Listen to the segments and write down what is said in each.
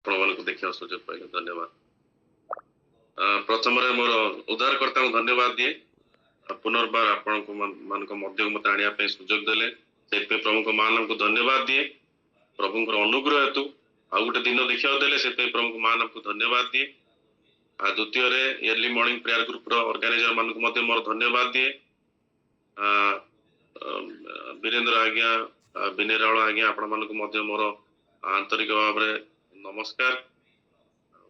ଆପଣମାନଙ୍କୁ ଦେଖିବା ସୁଯୋଗ ପାଇଲେ ଧନ୍ୟବାଦ। ପ୍ରଥମରେ ମୋର ଉଦ୍ଧାରକର୍ତ୍ତାଙ୍କୁ ଧନ୍ୟବାଦ ଦିଏ। ପୁନର୍ବାର ଆପଣଙ୍କୁ ମାନଙ୍କ ମଧ୍ୟକୁ ମତେ ଆଣିବା ପାଇଁ ସୁଯୋଗ ଦେଲେ ସେଥିପାଇଁ ପ୍ରଭୁଙ୍କ ମାନଙ୍କୁ ଧନ୍ୟବାଦ ଦିଏ। ପ୍ରଭୁଙ୍କର ଅନୁଗ୍ରହ ହେତୁ ଆଉ ଗୋଟେ ଦିନ ଦେଖିବାକୁ ଦେଲେ ସେଥିପାଇଁ ପ୍ରଭୁଙ୍କ ମାନଙ୍କୁ ଧନ୍ୟବାଦ ଦିଏ। ଦ୍ୱିତୀୟରେ ଇୟରଲି ମର୍ଣ୍ଣିଂ ପ୍ରେୟାର ଗ୍ରୁପର ଅର୍ଗାନାଇଜର ମାନଙ୍କୁ ମଧ୍ୟ ମୋର ଧନ୍ୟବାଦ ଦିଏ। ବୀରେନ୍ଦ୍ର ଆଜ୍ଞା, ବିନୟ ରାଉଳ ଆଜ୍ଞା, ଆପଣ ମାନଙ୍କୁ ମଧ୍ୟ ମୋର ଆନ୍ତରିକ ଭାବରେ ନମସ୍କାର,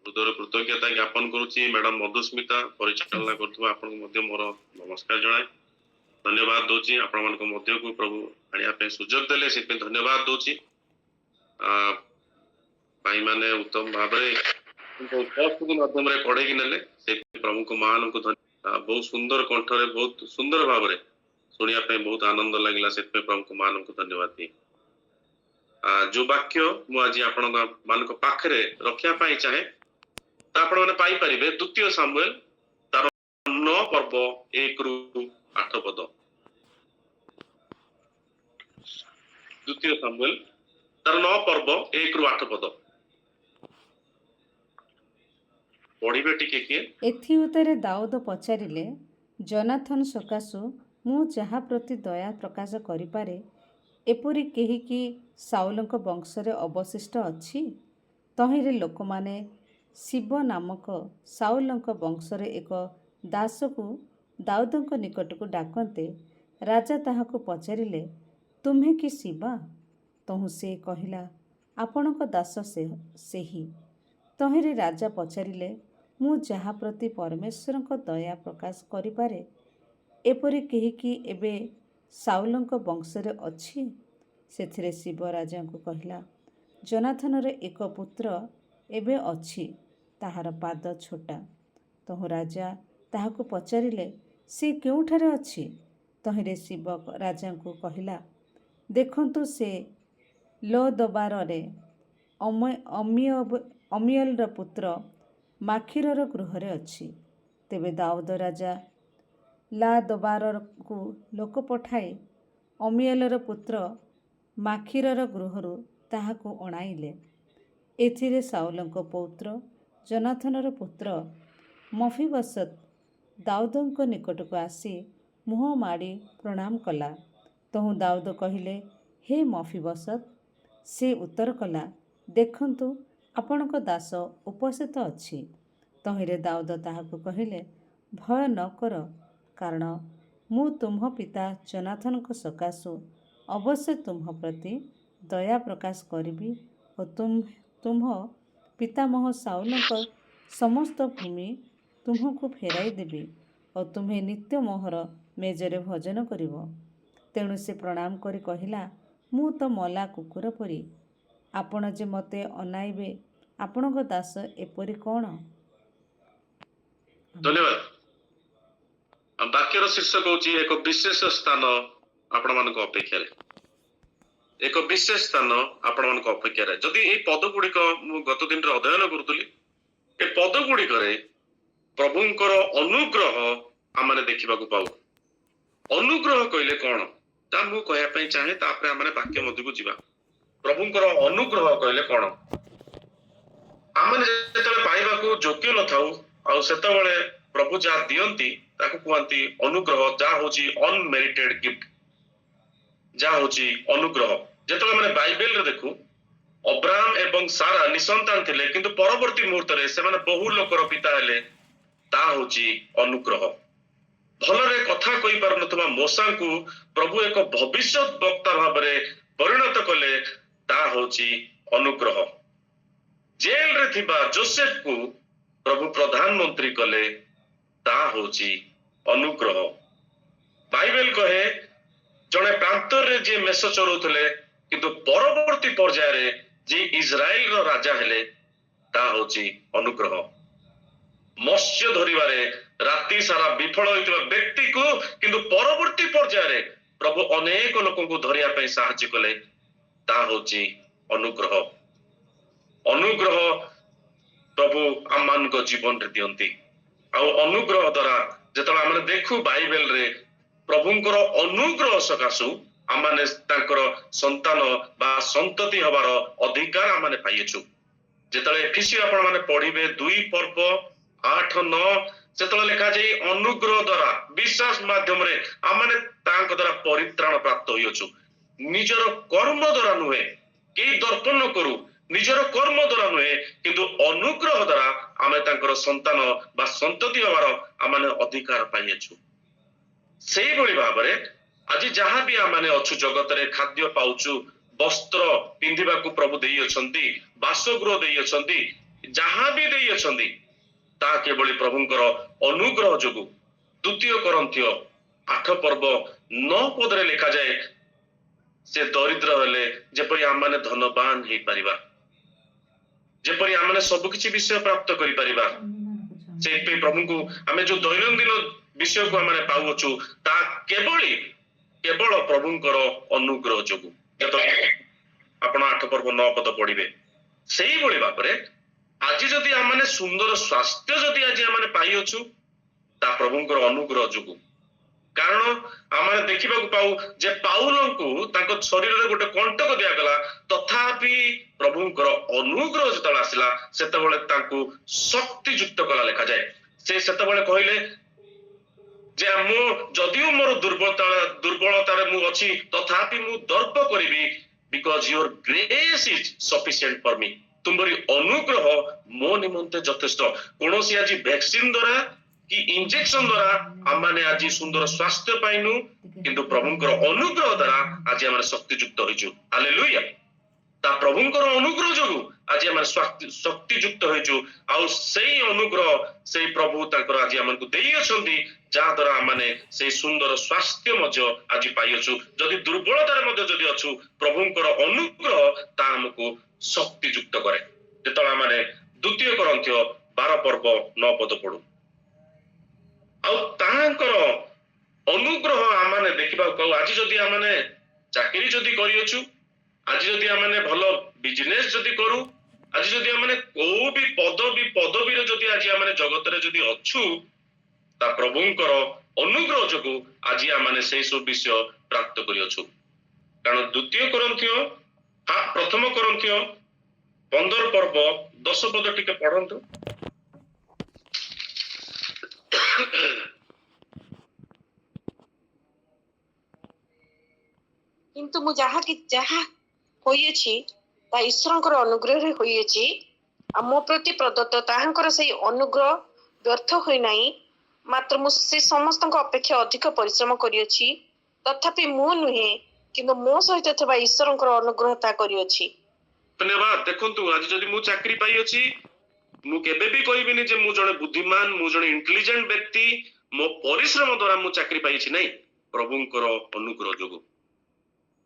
ହୃଦୟର କୃତଜ୍ଞତା ଜ୍ଞାପନ କରୁଛି। ମ୍ୟାଡାମ ମଧୁସ୍ମିତା ପରିଚାଳନା କରୁଥିବା ଆପଣଙ୍କୁ ମଧ୍ୟ ମୋର ନମସ୍କାର ଜଣାଏ, ଧନ୍ୟବାଦ ଦଉଛି। ଆପଣ ମାନଙ୍କ ମଧ୍ୟକୁ ପ୍ରଭୁ ଆଣିବା ପାଇଁ ସୁଯୋଗ ଦେଲେ ସେଥିପାଇଁ ଧନ୍ୟବାଦ ଦଉଛି। ଭାଇମାନେ ଉତ୍ତମ ଭାବରେ ଉପସ୍ଥିତି ମାଧ୍ୟମରେ କଢେଇକି ନେଲେ ସେଥିପାଇଁ ପ୍ରଭୁଙ୍କ ମାନଙ୍କୁ ବହୁତ ସୁନ୍ଦର କଣ୍ଠରେ ବହୁତ ସୁନ୍ଦର ଭାବରେ ଶୁଣିବା ପାଇଁ ବହୁତ ଆନନ୍ଦ ଲାଗିଲା, ସେଥିପାଇଁ ପ୍ରଭୁଙ୍କ ମାନଙ୍କୁ ଧନ୍ୟବାଦ ଦିଏ। ଯୋଉ ବାକ୍ୟ ମୁଁ ଆଜି ଆପଣଙ୍କ ମାନଙ୍କ ପାଖରେ ରଖିବା ପାଇଁ ଚାହେଁ ଆପଣ ମାନେ ପାଇପାରିବେ ଦ୍ୱିତୀୟ ସାମୁଏଲ ତାର 9 ପର୍ବ 1 ରୁ 8 ପଦ। ଦ୍ୱିତୀୟ ସାମୁଏଲ ତାର 9 ପର୍ବ 1 ରୁ 8 ପଦ ପଢିବେ ଟିକେ କିଏ? ଏଥି ଉତ୍ତରେ ଦାଉଦ ପଚାରିଲେ, ଜନାଥନ ସକାଶୁ ମୁଁ ଯାହା ପ୍ରତି ଦୟା ପ୍ରକାଶ କରିପାରେ ଏପରି କେହି କି ସାଉଲଙ୍କ ବଂଶରେ ଅବଶିଷ୍ଟ ଅଛି? ତହିଁରେ ଲୋକମାନେ ଶିବ ନାମକ ସାଉଲଙ୍କ ବଂଶରେ ଏକ ଦାସକୁ ଦାଉଦଙ୍କ ନିକଟକୁ ଡାକନ୍ତେ। ରାଜା ତାହାକୁ ପଚାରିଲେ, ତୁମ୍ଭେ କି ଶିବା? ତହୁଁ ସେ କହିଲା, ଆପଣଙ୍କ ଦାସ ସେହି। ତହିଁରେ ରାଜା ପଚାରିଲେ, ମୁଁ ଯାହା ପ୍ରତି ପରମେଶ୍ୱରଙ୍କ ଦୟା ପ୍ରକାଶ କରିପାରେ ଏପରି କେହି କି ଏବେ ସାଉଲଙ୍କ ବଂଶରେ ଅଛି? ସେଥିରେ ଶିବ ରାଜାଙ୍କୁ କହିଲା, ଜନାଥନର ଏକ ପୁତ୍ର ଏବେ ଅଛି, ତାହାର ପାଦ ଛୋଟା। ତହୁଁ ରାଜା ତାହାକୁ ପଚାରିଲେ, ସେ କେଉଁଠାରେ ଅଛି? ତହିଁରେ ଶିବ ରାଜାଙ୍କୁ କହିଲା, ଦେଖନ୍ତୁ ସେ ଲୋଦବାରରେ ଅମିୟଲର ପୁତ୍ର ମାଖିରର ଗୃହରେ ଅଛି। ତେବେ ଦାଉଦ ରାଜା ଲାଦବାରକୁ ଲୋକ ପଠାଇ ଅମିୟଲର ପୁତ୍ର ମାଖିରର ଗୃହରୁ ତାହାକୁ ଅଣାଇଲେ। ଏଥିରେ ସାଉଲଙ୍କ ପୌତ୍ର ଜନାଥନର ପୁତ୍ର ମଫିବସତ ଦାଉଦଙ୍କ ନିକଟକୁ ଆସି ମୁହଁ ମାଡ଼ି ପ୍ରଣାମ କଲା। ତହୁଁ ଦାଉଦ କହିଲେ, ହେ ମଫିବସତ। ସେ ଉତ୍ତର କଲା, ଦେଖନ୍ତୁ ଆପଣଙ୍କ ଦାସ ଉପସ୍ଥିତ ଅଛି। ତହିଁରେ ଦାଉଦ ତାହାକୁ କହିଲେ, ଭୟ ନ କର, କାରଣ ମୁଁ ତୁମ୍ଭ ପିତା ଜନାଥନଙ୍କ ସକାଶୁ ଅବଶ୍ୟ ତୁମ୍ଭ ପ୍ରତି ଦୟା ପ୍ରକାଶ କରିବି ଓ ତୁମ୍ଭ ପିତାମହ ସାଉଲଙ୍କ ସମସ୍ତ ଭୂମି ତୁମ୍ଭକୁ ଫେରାଇ ଦେବି ଓ ତୁମ୍ଭେ ନିତ୍ୟ ମୋହର ମେଜରେ ଭୋଜନ କରିବ। ତେଣୁ ସେ ପ୍ରଣାମ କରି କହିଲା, ମୁଁ ତ ମଲା କୁକୁର ପରି, ଆପଣ ଯେ ମୋତେ ଅନାଇବେ, ଆପଣଙ୍କ ଦାସ ଏପରି କ'ଣ? ଧନ୍ୟବାଦ। ବାକ୍ୟର ଶୀର୍ଷକ ହେଉଛି ଏକ ବିଶେଷ ସ୍ଥାନ ଆପଣମାନଙ୍କ ଅପେକ୍ଷାରେ। ଏକ ବିଶେଷ ସ୍ଥାନ ଆପଣମାନଙ୍କ ଅପେକ୍ଷାରେ। ଯଦି ଏଇ ପଦ ଗୁଡିକ ମୁଁ ଗତ ଦିନରେ ଅଧ୍ୟୟନ କରୁଥିଲି, ଏ ପଦ ଗୁଡିକରେ ପ୍ରଭୁଙ୍କର ଅନୁଗ୍ରହ ଆମେ ଦେଖିବାକୁ ପାଉ। ଅନୁଗ୍ରହ କହିଲେ କ'ଣ ତା ମୁଁ କହିବା ପାଇଁ ଚାହେଁ, ତାପରେ ଆମେ ବାକ୍ୟ ମଧ୍ୟକୁ ଯିବା। ପ୍ରଭୁଙ୍କର ଅନୁଗ୍ରହ କହିଲେ କ'ଣ? ଆମେ ଯେତେବେଳେ ପାଇବାକୁ ଯୋଗ୍ୟ ନଥାଉ ଆଉ ସେତେବେଳେ ପ୍ରଭୁ ଯାହା ଦିଅନ୍ତି ତାକୁ କୁହନ୍ତି ଅନୁଗ୍ରହ, ଯାହା ହଉଛି ଅନମେରିଟେଡ ଗିଫ୍ଟ, ଯାହା ହଉଛି ଅନୁଗ୍ରହ। ଯେତେବେଳେ ଆମେ ବାଇବେଲରେ ଦେଖୁ, ଅବ୍ରାହମ ଏବଂ ସାରା ନିସନ୍ତାନ ଥିଲେ, କିନ୍ତୁ ପରବର୍ତ୍ତୀ ମୁହୂର୍ତ୍ତରେ ସେମାନେ ବହୁ ଲୋକର ପିତା ହେଲେ, ତାହା ହଉଛି ଅନୁଗ୍ରହ। ଭଲରେ କଥା କହିପାରୁନଥିବା ମୋସାଙ୍କୁ ପ୍ରଭୁ ଏକ ଭବିଷ୍ୟତ ବକ୍ତା ଭାବରେ ପରିଣତ କଲେ, ତାହା ହଉଛି ଅନୁଗ୍ରହ। ଜେଲରେ ଥିବା ଯୋସେଫକୁ ପ୍ରଭୁ ପ୍ରଧାନମନ୍ତ୍ରୀ କଲେ, ତାହା ହଉଛି ଅନୁଗ୍ରହ। ବାଇବେଲ କହେ, ଜଣେ ପ୍ରାନ୍ତରରେ ଯିଏ ମେଷ ଚରଉଥିଲେ, କିନ୍ତୁ ପରବର୍ତ୍ତୀ ପର୍ଯ୍ୟାୟରେ ଯିଏ ଇସ୍ରାଏଲର ରାଜା ହେଲେ, ତାହା ହଉଛି ଅନୁଗ୍ରହ। ମତ୍ସ୍ୟ ଧରିବାରେ ରାତି ସାରା ବିଫଳ ହୋଇଥିବା ବ୍ୟକ୍ତିକୁ କିନ୍ତୁ ପରବର୍ତ୍ତୀ ପର୍ଯ୍ୟାୟରେ ପ୍ରଭୁ ଅନେକ ଲୋକଙ୍କୁ ଧରିବା ପାଇଁ ସାହାଯ୍ୟ କଲେ, ତାହା ହଉଛି ଅନୁଗ୍ରହ। ଅନୁଗ୍ରହ ପ୍ରଭୁ ଆମମାନଙ୍କ ଜୀବନରେ ଦିଅନ୍ତି। ଆଉ ଅନୁଗ୍ରହ ଦ୍ୱାରା ଯେତେବେଳେ ଆମେ ଦେଖୁ ବାଇବେଲରେ ପ୍ରଭୁଙ୍କର ଅନୁଗ୍ରହ ସକାଶୁ ଆମେ ତାଙ୍କର ସନ୍ତାନ ବା ସନ୍ତତି ହବାର ଅଧିକାର ଆମେ ପାଇଛୁ। ଯେତେବେଳେ ଏଫିସି ଆପଣ ମାନେ ପଢିବେ 2 ପର୍ବ 8-9 ସେତେବେଳେ ଲେଖାଯାଇ ଅନୁଗ୍ରହ ଦ୍ୱାରା ବିଶ୍ୱାସ ମାଧ୍ୟମରେ ଆମେ ତାଙ୍କ ଦ୍ୱାରା ପରିତ୍ରାଣ ପ୍ରାପ୍ତ ହୋଇଅଛୁ, ନିଜର କର୍ମ ଦ୍ୱାରା ନୁହେଁ, କେହି ଦର୍ପଣ ନ କରୁ, ନିଜର କର୍ମ ଦ୍ୱାରା ନୁହେଁ, କିନ୍ତୁ ଅନୁଗ୍ରହ ଦ୍ୱାରା ଆମେ ତାଙ୍କର ସନ୍ତାନ ବା ସନ୍ତତି ହେବାର ଆମେ ଅଧିକାର ପାଇଅଛୁ। ସେଇଭଳି ଭାବରେ ଆଜି ଯାହା ବି ଆମେ ଅଛୁ ଜଗତରେ ଖାଦ୍ୟ ପାଉଛୁ, ବସ୍ତ୍ର ପିନ୍ଧିବାକୁ ପ୍ରଭୁ ଦେଇଅଛନ୍ତି, ବାସଗୃହ ଦେଇଅଛନ୍ତି, ଯାହା ବି ଦେଇଅଛନ୍ତି ତାହା କେବଳ ପ୍ରଭୁଙ୍କର ଅନୁଗ୍ରହ ଯୋଗୁଁ। 2 କରିନ୍ଥୀୟ 8 ପର୍ବ 9 ପଦରେ ଲେଖାଯାଏ, ସେ ଦରିଦ୍ର ହେଲେ ଯେପରି ଆମେ ଧନବାନ ହେଇପାରିବା, ଯେପରି ଆମେ ସବୁ କିଛି ବିଷୟ ପ୍ରାପ୍ତ କରିପାରିବା। ସେଇଥିପାଇଁ ପ୍ରଭୁଙ୍କୁ ଆମେ ଯୋଉ ଦୈନନ୍ଦିନ ବିଷୟକୁ ଆମେ ପାଉଅଛୁ ତାହା କେବଳ ପ୍ରଭୁଙ୍କର ଅନୁଗ୍ରହ ଯୋଗୁଁ। ଆପଣ 8 ପର୍ବ 9 ପଦ ପଢିବେ। ସେଇଭଳି ଭାବରେ ଆଜି ଯଦି ଆମେ ସୁନ୍ଦର ସ୍ୱାସ୍ଥ୍ୟ ଯଦି ଆଜି ଆମେ ପାଇଅଛୁ ତା ପ୍ରଭୁଙ୍କର ଅନୁଗ୍ରହ ଯୋଗୁଁ। କାରଣ ଆମେ ଦେଖିବାକୁ ପାଉ ଯେ ପାଉଲଙ୍କୁ ତାଙ୍କ ଶରୀରରେ ଗୋଟେ କଣ୍ଟକ ଦିଆଗଲା, ତଥାପି ପ୍ରଭୁଙ୍କର ଅନୁଗ୍ରହ ଯେତେବେଳେ ଆସିଲା ସେତେବେଳେ ତାଙ୍କୁ ଶକ୍ତି ଯୁକ୍ତ କଲା ଲେଖାଯାଏ। ସେ ସେତେବେଳେ କହିଲେ ଯେ ମୁଁ ଯଦିଓ ମୋର ଦୁର୍ବଳତାରେ ମୁଁ ଅଛି ତଥାପି ମୁଁ ଦର୍ପ କରିବି, because your grace is sufficient for me. ତୁମରି ଅନୁଗ୍ରହ ମୋ ନିମନ୍ତେ ଯଥେଷ୍ଟ। କୌଣସି ଆଜି ଭ୍ୟାକ୍ସିନ ଦ୍ୱାରା କି ଇଞ୍ଜେକ୍ସନ ଦ୍ୱାରା ଆମେ ଆଜି ସୁନ୍ଦର ସ୍ୱାସ୍ଥ୍ୟ ପାଇନୁ, କିନ୍ତୁ ପ୍ରଭୁଙ୍କର ଅନୁଗ୍ରହ ଦ୍ୱାରା ଆଜି ଆମେ ଶକ୍ତିଯୁକ୍ତ ହୋଇଛୁ। ହାଲେଲୁୟା। ତା ପ୍ରଭୁଙ୍କର ଅନୁଗ୍ରହ ଯୋଗୁଁ ଆଜି ଆମେ ଶକ୍ତିଯୁକ୍ତ ହୋଇଛୁ। ଆଉ ସେଇ ଅନୁଗ୍ରହ ସେଇ ପ୍ରଭୁ ତାଙ୍କର ଆଜି ଆମକୁ ଦେଇଅଛନ୍ତି, ଯାହା ଦ୍ୱାରା ଆମେ ସେଇ ସୁନ୍ଦର ସ୍ୱାସ୍ଥ୍ୟ ମଧ୍ୟ ଆଜି ପାଇଅଛୁ। ଯଦି ଦୁର୍ବଳତାରେ ମଧ୍ୟ ଯଦି ଅଛୁ, ପ୍ରଭୁଙ୍କର ଅନୁଗ୍ରହ ତା ଆମକୁ ଶକ୍ତିଯୁକ୍ତ କରେ। ଯେତେବେଳେ ଆମେ 2 କରିନ୍ଥୀୟ 12 ପର୍ବ 9 ପଦ ପଢୁ, ଆଉ ତାଙ୍କର ଅନୁଗ୍ରହ ଆମେ ଦେଖିବାକୁ ପାଉ। ଆଜି ଯଦି ଆମେ ଚାକିରି ଯଦି କରିଅଛୁ, ଆଜି ଯଦି ଆମେ ଭଲ ବିଜନେସ ଯଦି କରୁ, ଆଜି ଯଦି ଆମେ କୋଉ ବି ପଦବୀରେ ଯଦି ଆଜି ଆମେ ଜଗତରେ ଯଦି ଅଛୁ, ତା ପ୍ରଭୁଙ୍କର ଅନୁଗ୍ରହ ଯୋଗୁଁ ଆଜି ଆମେ ସେଇ ସବୁ ବିଷୟ ପ୍ରାପ୍ତ କରିଅଛୁ। କାରଣ 2 କରିନ୍ଥୀୟ 1 କରିନ୍ଥୀୟ 15 ପର୍ବ 10 ପଦ ଟିକେ ପଢନ୍ତୁ। କିନ୍ତୁ ମୁଁ ଯାହା ହୋଇଅଛି ତା ଈଶ୍ୱରଙ୍କର ଅନୁଗ୍ରହରେ ହୋଇଅଛି, ଆଉ ମୋ ପ୍ରତି ପ୍ରଦତ୍ତ ତାହାଙ୍କର ସେଇ ଅନୁଗ୍ରହ ବ୍ୟର୍ଥ ହୋଇନାହିଁ। ମାତ୍ର ମୁଁ ସେ ସମସ୍ତଙ୍କ ଅପେକ୍ଷା ଅଧିକ ପରିଶ୍ରମ କରିଅଛି, ତଥାପି ମୁଁ ନୁହେଁ, କିନ୍ତୁ ମୋ ସହିତ ଥିବା ଈଶ୍ୱରଙ୍କର ଅନୁଗ୍ରହ ତା କରିଅଛି। ଧନ୍ୟବାଦ। ଦେଖନ୍ତୁ, ଆଜି ଯଦି ମୁଁ ଚାକିରି ପାଇଅଛି, ମୁଁ କେବେ ବି କହିବିନି ଯେ ମୁଁ ଜଣେ ବୁଦ୍ଧିମାନ, ମୁଁ ଜଣେ ଇଣ୍ଟେଲିଜେଣ୍ଟ ବ୍ୟକ୍ତି, ମୋ ପରିଶ୍ରମ ଦ୍ୱାରା ମୁଁ ଚାକିରି ପାଇଛି। ନାହିଁ, ପ୍ରଭୁଙ୍କର ଅନୁଗ୍ରହ ଯୋଗୁଁ।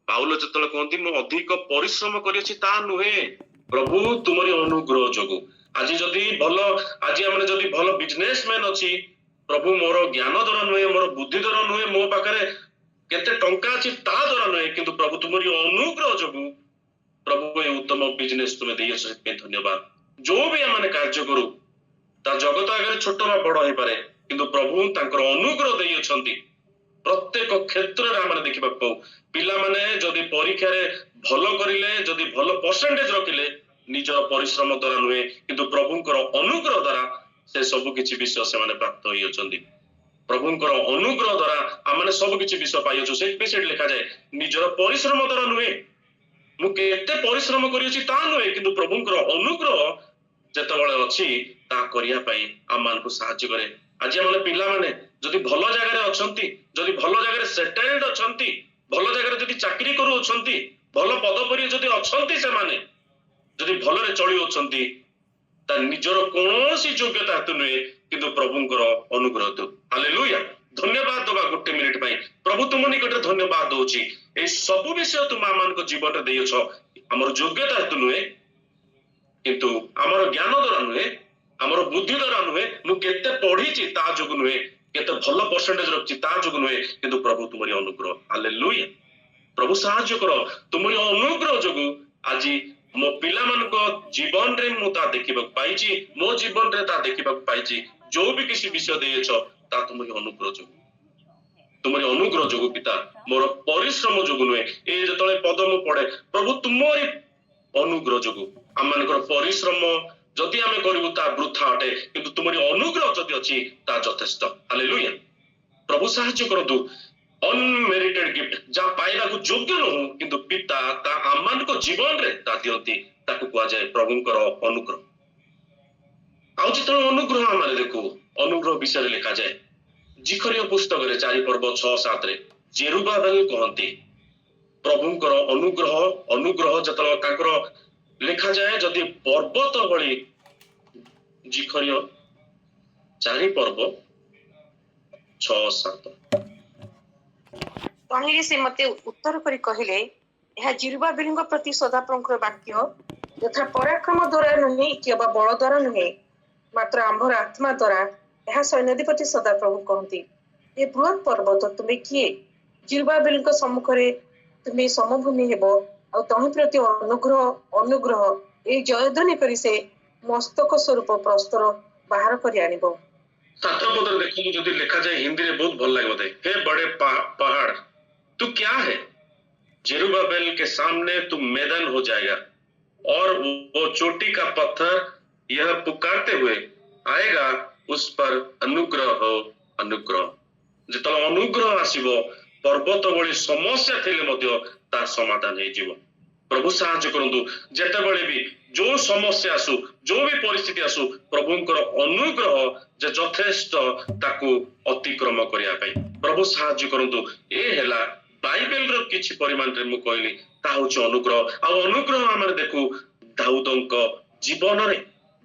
ପାଉଲ ଯେତେବେଳେ କହନ୍ତି ମୁଁ ଅଧିକ ପରିଶ୍ରମ କରିଅଛି, ତା ନୁହେଁ, ପ୍ରଭୁ ତୁମରି ଅନୁଗ୍ରହ ଯୋଗୁଁ। ଆଜି ଯଦି ଆମେ ଯଦି ଭଲ ବିଜନେସମ୍ୟାନ ଅଛି, ପ୍ରଭୁ ମୋର ଜ୍ଞାନ ଦ୍ୱାରା ନୁହେଁ, ମୋର ବୁଦ୍ଧି ଦ୍ୱାରା ନୁହେଁ, ମୋ ପାଖରେ କେତେ ଟଙ୍କା ଅଛି ତା ଦ୍ୱାରା ନୁହେଁ, କିନ୍ତୁ ପ୍ରଭୁ ତୁମରି ଅନୁଗ୍ରହ ଯୋଗୁଁ ପ୍ରଭୁ ଏ ଉତ୍ତମ ବିଜନେସ ତୁମେ ଦେଇଅଛ, ସେଥିପାଇଁ ଧନ୍ୟବାଦ। ଯୋଉ ବି ଆମେ କାର୍ଯ୍ୟ କରୁ ତା ଜଗତ ଆଗରେ ଛୋଟ ବା ବଡ ହେଇପାରେ, କିନ୍ତୁ ପ୍ରଭୁ ତାଙ୍କର ଅନୁଗ୍ରହ ଦେଇଅଛନ୍ତି। ପ୍ରତ୍ୟେକ କ୍ଷେତ୍ରରେ ଆମେ ଦେଖିବାକୁ ପାଉ, ପିଲାମାନେ ଯଦି ପରୀକ୍ଷାରେ ଭଲ କରିଲେ, ଯଦି ଭଲ ପରସେଣ୍ଟେଜ ରଖିଲେ, ନିଜର ପରିଶ୍ରମ ଦ୍ୱାରା ନୁହେଁ, କିନ୍ତୁ ପ୍ରଭୁଙ୍କର ଅନୁଗ୍ରହ ଦ୍ୱାରା ସେ ସବୁ କିଛି ବିଷୟ ସେମାନେ ପ୍ରାପ୍ତ ହୋଇଅଛନ୍ତି। ପ୍ରଭୁଙ୍କର ଅନୁଗ୍ରହ ଦ୍ୱାରା ଆମେ ସବୁ କିଛି ବିଷୟ ପାଇଅଛୁ। ସେଥିପାଇଁ ସେଠି ଲେଖାଯାଏ ନିଜର ପରିଶ୍ରମ ଦ୍ୱାରା ନୁହେଁ, ମୁଁ କେତେ ପରିଶ୍ରମ କରିଅଛି ତା ନୁହେଁ, କିନ୍ତୁ ପ୍ରଭୁଙ୍କର ଅନୁଗ୍ରହ ଯେତେବେଳେ ଅଛି ତାହା କରିବା ପାଇଁ ଆମମାନଙ୍କୁ ସାହାଯ୍ୟ କରେ। ଆଜି ଆମର ପିଲାମାନେ ଯଦି ଭଲ ଜାଗାରେ ଅଛନ୍ତି, ଯଦି ଭଲ ଜାଗାରେ ସେଟେଲ୍ଡ ଅଛନ୍ତି, ଭଲ ଜାଗାରେ ଯଦି ଚାକିରି କରୁଅଛନ୍ତି, ଭଲ ପଦବୀରେ ଯଦି ଅଛନ୍ତି, ସେମାନେ ଯଦି ଭଲରେ ଚଳିଅଛନ୍ତି, ତା ନିଜର କୌଣସି ଯୋଗ୍ୟତା ହେତୁ ନୁହେଁ, କିନ୍ତୁ ପ୍ରଭୁଙ୍କର ଅନୁଗ୍ରହ ହେତୁ। ହାଲେଲୁୟା। ଧନ୍ୟବାଦ ଦେବା 1 ମିନିଟ ପାଇଁ। ପ୍ରଭୁ ତୁମ ନିକଟରେ ଧନ୍ୟବାଦ ଦଉଛି, ଏଇ ସବୁ ବିଷୟ ତୁମ ଆମମାନଙ୍କ ଜୀବନରେ ଦେଇଅଛ। ଆମର ଯୋଗ୍ୟତା ହେତୁ ନୁହେଁ, କିନ୍ତୁ ଆମର ଜ୍ଞାନ ଦ୍ୱାରା ନୁହେଁ, ଆମର ବୁଦ୍ଧି ଦ୍ୱାରା ନୁହେଁ, ମୁଁ କେତେ ପଢିଛି ତା ଯୋଗୁଁ ନୁହେଁ, କେତେ ଭଲ ପରସେଣ୍ଟେଜ ରଖିଛି ତା ଯୋଗୁଁ ନୁହେଁ, କିନ୍ତୁ ପ୍ରଭୁ ତୁମରି ଅନୁଗ୍ରହ। ହାଲେଲୁୟା। ପ୍ରଭୁ ସାହାଯ୍ୟ କର, ତୁମରି ଅନୁଗ୍ରହ ଯୋଗୁଁ ଆଜି ମୋ ପିଲାମାନଙ୍କ ଜୀବନରେ ମୁଁ ତା ଦେଖିବାକୁ ପାଇଛି, ମୋ ଜୀବନରେ ତା ଦେଖିବାକୁ ପାଇଛି। ଯୋଉ ବି କିଛି ବିଷୟ ଦେଇଅଛ ତା ତୁମରି ଅନୁଗ୍ରହ ଯୋଗୁଁ, ତୁମରି ଅନୁଗ୍ରହ ଯୋଗୁଁ ପିତା, ମୋର ପରିଶ୍ରମ ଯୋଗୁଁ ନୁହେଁ। ଏ ଯେତେବେଳେ ପଦ ମୁଁ ପଢେ, ପ୍ରଭୁ ତୁମରି ଅନୁଗ୍ରହ ଯୋଗୁଁ आम मानकर परिश्रम जदि आम करू ता वृथा अटे किंतु तुमरी अनुग्रह जदि अछि ता यथेष्ट हालेलुया प्रभु साहाय्य करतु अनमेरिटेड गिफ्ट जा पाइबा को योग्य रहू किंतु पिता ता आम मानक जीवन रे ता दियंती ताकू कुआ जाय प्रभुंकर अनुग्रह आउ जित अनुग्रह आम देखू अनुग्रह विषय लिखा जाए जिखरीय पुस्तक रे 4 पर्व 6-7 रे जेरुबाबेल कहंती प्रभुंकर अनुग्रह अनुग्रह जतल तांकर लिखा जाए जदि पर्वत भली जिखरीय 4 पर्व 6-7 तहिरे से मते उत्तर करी कहले यह जिरुबाबेलଙ୍କ प्रति सदाप्रभुଙ୍କର वाक्य यथा पराक्रम द्वारा नुहे कि बल द्वारा नुहे मात्र आंभर आत्मा द्वारा यह सैन्याधिपति सदाप्रभु कहती ये बृहत पर्वत तुम्हें किए जिरुबाबेलଙ୍କ सम्मुखरे तुम्हें समभूमि हेब और तहि प्रति अनुग्रह अनुग्रह ये जयध्वनि करी से मस्तक स्वरूप प्रस्तर बाहर करी आनिब 7 पद देखो जदि लिखा जाए हिंदी रे बहुत भल लगे बोधे हे बड़े पहाड़ तू क्या है जेरुबाबेल के सामने तू मैदान हो जाएगा और वो चोटी का पत्थर यह पुकारते हुए आएगा उस पर अनुग्रह हो अनुग्रह जित अनुग्रह आसीबो पर्वत भली समस्या थिले मध्य तार समाधान हे जीवो प्रभु साहाय्य करंतु जेतेबेले भी जो समस्या आसु जो भी परिस्थिति आसु प्रभुंकर अनुग्रह जे यथेष्ट ताकू अतिक्रम करिया पई प्रभु साहाय्य करंतु ए हेला बाइबल रो किछि परिमाण रे मु कहली ता होछ अनुग्रह आ अनुग्रह हमर देखू दाऊदंक जीवन रे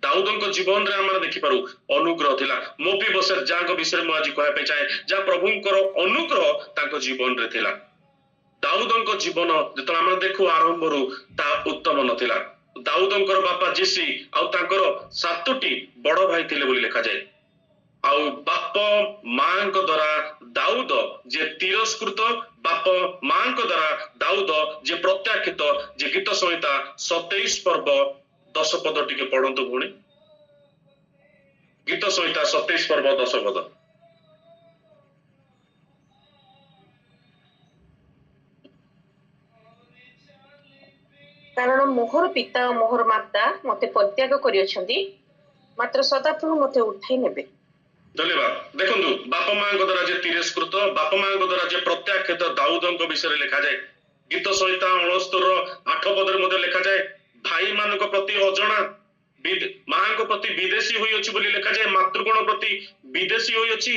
दाऊदंक जीवन रे हमर देखि पारू अनुग्रह थिला मोपी बसर जांग विषय मु आज कहय पे चाहे जा प्रभुंकर अनुग्रह तांको जीवन रे थिला दाऊदंक जीवन जत हम देखू आरंभ रू ता उत्तम नथिला दाऊदंकर बापा जिसी आ तांकर 7टी बड़ भाई थिले बोली लिखा जाए आउ बाप मांक द्वारा दाऊद जे तिरस्कृत बाप मांक द्वारा दाऊद जे प्रत्याख्यित जे गीत संहिता 27 पर्व 10 पद टिके पढ़ंतु भुणी गीत संहिता 27 पर्व 10 पद कारण मोहर पिता और मोहर माता मते परित्याग करियछंती मात्र सदाप्रभु मते उठाई नेबे धन्यवाद देखंतु बाप मांक द्वारा जे तिरस्कृत बाप मांक द्वारा जे प्रत्याख्यित दाऊदंक विषय लिखा जाए गीत संहिता 69 8 पद रे मते लिखा जाए भाई मानक प्रति अजणा मांक प्रति विदेशी होई अछि बोली लिखा जाए मातृगण प्रति विदेशी होई अछि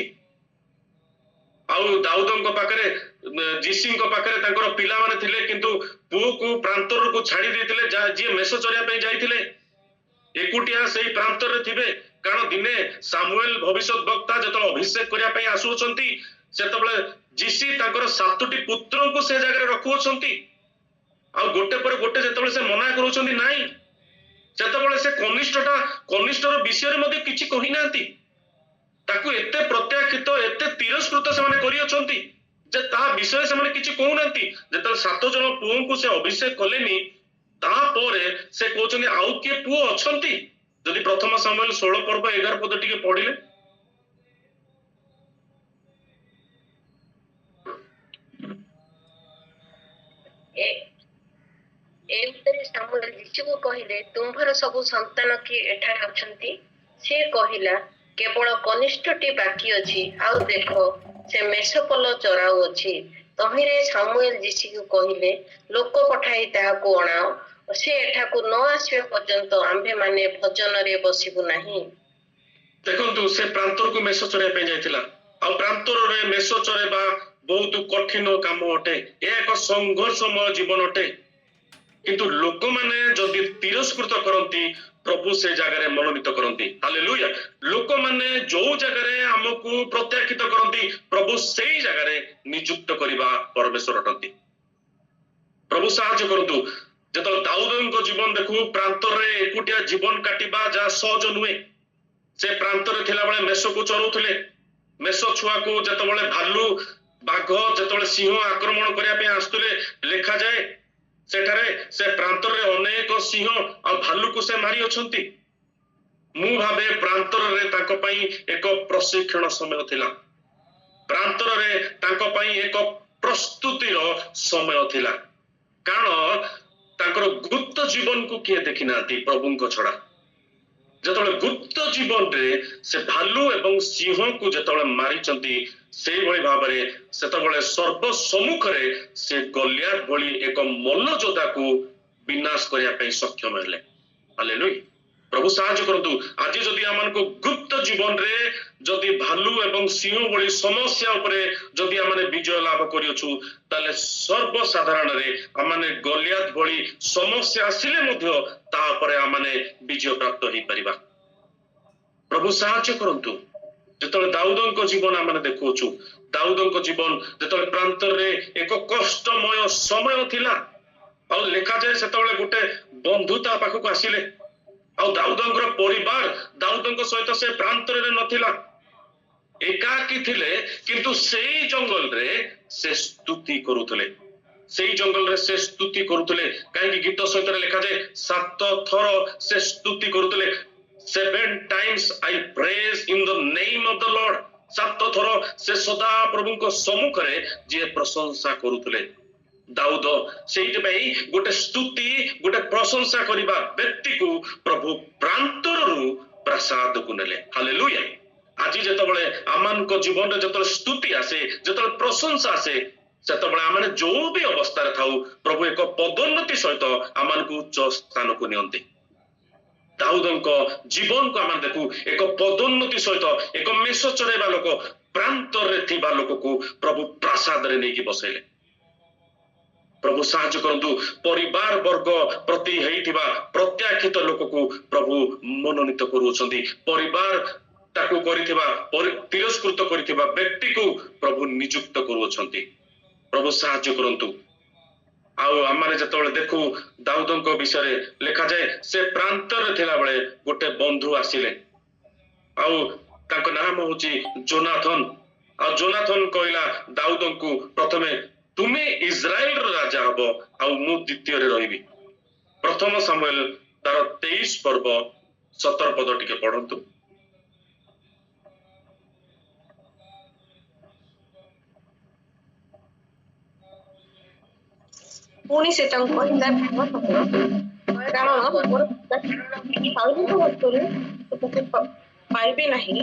आउ दाऊदंक पाखरे जीसींक पाखरे तांकर पिला माने थिले किंतु पुओ को प्रांतर को छाड़ी देथिले जे मेष चरिया पे जाइथिले एकुटिया सेही प्रांतर रे थिबे कारण दिने सामुएल भविष्यत वक्ता जत अभिषेक करिया पे आसुछंती सेतबेले जीसी तांकर 7टी पुत्र को से जगह रखुछंती आ गोटे पर गोटे जेतबेले से मना करूछंती नाही सेतबेले से कनिष्ठर विषय मध्ये किछि कहि नांती ताकू एते प्रत्याख्यित एते तिरस्कृत से माने करियछंती जे ता विषय से माने किछि कहू नांती जेतबेले 7 जन पुओं को से अभिषेक कलेनी ता परे से कहउछंती आउ के पुओ अछंती जदि प्रथम सामुएल 16 पर्व 11 पद टिके पढिले एतरे सामुएल यीशु को कहिले तुम्भर सब संतान की एठारे अछंती से कहिला केवल कनिष्ठटी बाकी अछि आउ देखो से मेषपल चराउ अछि तहिरे सामुएल यीशु को कहिले लोक पठाई ताहा को अणाओ से एठा को न आसीबे पर्यंत आम्भे माने भजन रे बसिबु नाही देखंतु से प्रांतर को मेष चरे पे जाइतिला आ प्रांतर रे मेष चरेबा बहुत कठिन काम अटे एक संघर्षमय जीवन अटे किंतु लोक माने जदि तिरस्कृत करंती प्रभु से जगह मनोनीत करंती हालेलुया लोक माने जो जगह हमको प्रत्याख्यित करंती प्रभु सेही जगह नियुक्त करिबा परमेश्वर अटंती प्रभु साहाय्य करंतु जत दाऊदंक जीवन देखु प्रांतर रे एकुटिया जीवन काटिबा जा सहज नुहे से प्रांतर रे थिला बेले मेष को चरौथिले मेष छुआ को जतबेले भालू बाघ जतबेले सिंह आक्रमण करिया पे आस्तुले लिखा जाए सेठारे से प्रांतर रे अनेक सिंह आ भालू को से मारी अछंती मु भाबे प्रांतर रे ताको पई एक प्रशिक्षण समय थिला प्रांतर रे ताको पई एक प्रस्तुतिर समय थिला कारण ତାଙ୍କର ଗୁପ୍ତ ଜୀବନକୁ କିଏ ଦେଖି ନାହାନ୍ତି ପ୍ରଭୁଙ୍କ ଛଡା। ଯେତେବେଳେ ଗୁପ୍ତ ଜୀବନରେ ସେ ଭାଲୁ ଏବଂ ସିଂହକୁ ଯେତେବେଳେ ମାରିଛନ୍ତି ସେଇଭଳି ଭାବରେ ସେତେବେଳେ ସର୍ବ ସମ୍ମୁଖରେ ସେ ଗଲିଆତ ଭଳି ଏକ ମଲ୍ଲଯୋଦ୍ଧାକୁ ବିନାଶ କରିବା ପାଇଁ ସକ୍ଷମ ହେଲେ। ହାଲେଲୁୟା। ପ୍ରଭୁ ସାହାଯ୍ୟ କରନ୍ତୁ। ଆଜି ଯଦି ଆମମାନଙ୍କୁ ଗୁପ୍ତ ଜୀବନରେ ଯଦି ଭାଲୁ ଏବଂ ସିଂହ ଭଳି ସମସ୍ୟା ଉପରେ ଯଦି ଆମେ ବିଜୟ ଲାଭ କରିଅଛୁ ତାହେଲେ ସର୍ବସାଧାରଣରେ ଆମେ ଗଲିଆତ ଭଳି ସମସ୍ୟା ଆସିଲେ ମଧ୍ୟ ତା ଉପରେ ଆମେ ବିଜୟ ପ୍ରାପ୍ତ ହେଇପାରିବା। ପ୍ରଭୁ ସାହାଯ୍ୟ କରନ୍ତୁ। ଯେତେବେଳେ ଦାଉଦଙ୍କ ଜୀବନ ଆମେ ଦେଖୁଛୁ, ଦାଉଦଙ୍କ ଜୀବନ ଯେତେବେଳେ ପ୍ରାନ୍ତରେ ଏକ କଷ୍ଟମୟ ସମୟ ଥିଲା, ଆଉ ଲେଖାଯାଏ ସେତେବେଳେ ଗୋଟେ ବନ୍ଧୁ ତା ପାଖକୁ ଆସିଲେ, ଆଉ ଦାଉଦଙ୍କର ପରିବାର ଦାଉଦଙ୍କ ସହିତ ସେ ପ୍ରାନ୍ତରରେ ନଥିଲା, ଏକାକୀ ଥିଲେ, କିନ୍ତୁ ସେଇ ଜଙ୍ଗଲରେ ସେ ସ୍ତୁତି କରୁଥିଲେ। ସେଇ ଜଙ୍ଗଲରେ ସେ ସ୍ତୁତି କରୁଥିଲେ। କାହିଁକି? ଗୀତ ସହିତ ଲେଖାଯାଏ 7 ଥର ସେ ସ୍ତୁତି କରୁଥିଲେ। 7 times I praise in the name of the Lord। 7 ଥର ସେ ସଦା ପ୍ରଭୁଙ୍କ ସମ୍ମୁଖରେ ଯିଏ ପ୍ରଶଂସା କରୁଥିଲେ। ଦାଉଦ ସେଇଥିପାଇଁ ଗୋଟେ ସ୍ତୁତି ଗୋଟେ ପ୍ରଶଂସା କରିବା ବ୍ୟକ୍ତିକୁ ପ୍ରଭୁ ପ୍ରାନ୍ତରରୁ ପ୍ରାସାଦକୁ ନେଲେ। ହାଲେଲୁୟା। ଆଜି ଯେତେବେଳେ ଆମମାନଙ୍କ ଜୀବନରେ ଯେତେବେଳେ ସ୍ତୁତି ଆସେ, ଯେତେବେଳେ ପ୍ରଶଂସା ଆସେ, ସେତେବେଳେ ଆମେ ଯୋଉ ବି ଅବସ୍ଥାରେ ଥାଉ ପ୍ରଭୁ ଏକ ପଦୋନ୍ନତି ସହିତ ଆମମାନଙ୍କୁ ଉଚ୍ଚ ସ୍ଥାନକୁ ନିଅନ୍ତି। ଦାଉଦଙ୍କ ଜୀବନକୁ ଆମେ ଦେଖୁ ଏକ ପଦୋନ୍ନତି ସହିତ ଏକ ମେଷ ଚରେଇବା ଲୋକ ପ୍ରାନ୍ତରରେ ଥିବା ଲୋକକୁ ପ୍ରଭୁ ପ୍ରାସାଦରେ ନେଇକି ବସେଇଲେ। ପ୍ରଭୁ ସାହାଯ୍ୟ କରନ୍ତୁ। ପରିବାର ବର୍ଗ ପ୍ରତି ହେଇଥିବା ପ୍ରତ୍ୟାଖ୍ୟାତ ଲୋକକୁ ପ୍ରଭୁ ମନୋନୀତ କରୁଅଛନ୍ତି। ପରିବାର ତାକୁ କରିଥିବା ତିରସ୍କୃତ କରିଥିବା ବ୍ୟକ୍ତିକୁ ପ୍ରଭୁ ନିଯୁକ୍ତ କରୁଅଛନ୍ତି। ପ୍ରଭୁ ସାହାଯ୍ୟ କରନ୍ତୁ। ଆଉ ଆମେ ଯେତେବେଳେ ଦେଖୁ ଦାଉଦଙ୍କ ବିଷୟରେ ଲେଖାଯାଏ ସେ ପ୍ରାନ୍ତରେ ଥିଲାବେଳେ ଗୋଟେ ବନ୍ଧୁ ଆସିଲେ, ଆଉ ତାଙ୍କ ନାମ ହଉଛି ଜୋନାଥନ। ଆଉ ଜୋନାଥନ କହିଲା ଦାଉଦଙ୍କୁ ପ୍ରଥମେ ତୁମେ ଇସ୍ରାଏଲର ରାଜା ହବ ଆଉ ମୁଁ ଦ୍ୱିତୀୟରେ ରହିବି। ପ୍ରଥମ ସାମୁଏଲ ତାର 23 ପର୍ବ 17 ପଦ ଟିକେ ପଢନ୍ତୁ। ପୁଣି ସେ ତାଙ୍କୁ କହିଲା, କାରଣ ମୋର ସାଉଲଙ୍କ ହସ୍ତରୁ ତୁମକୁ ପାଇବେ ନାହିଁ।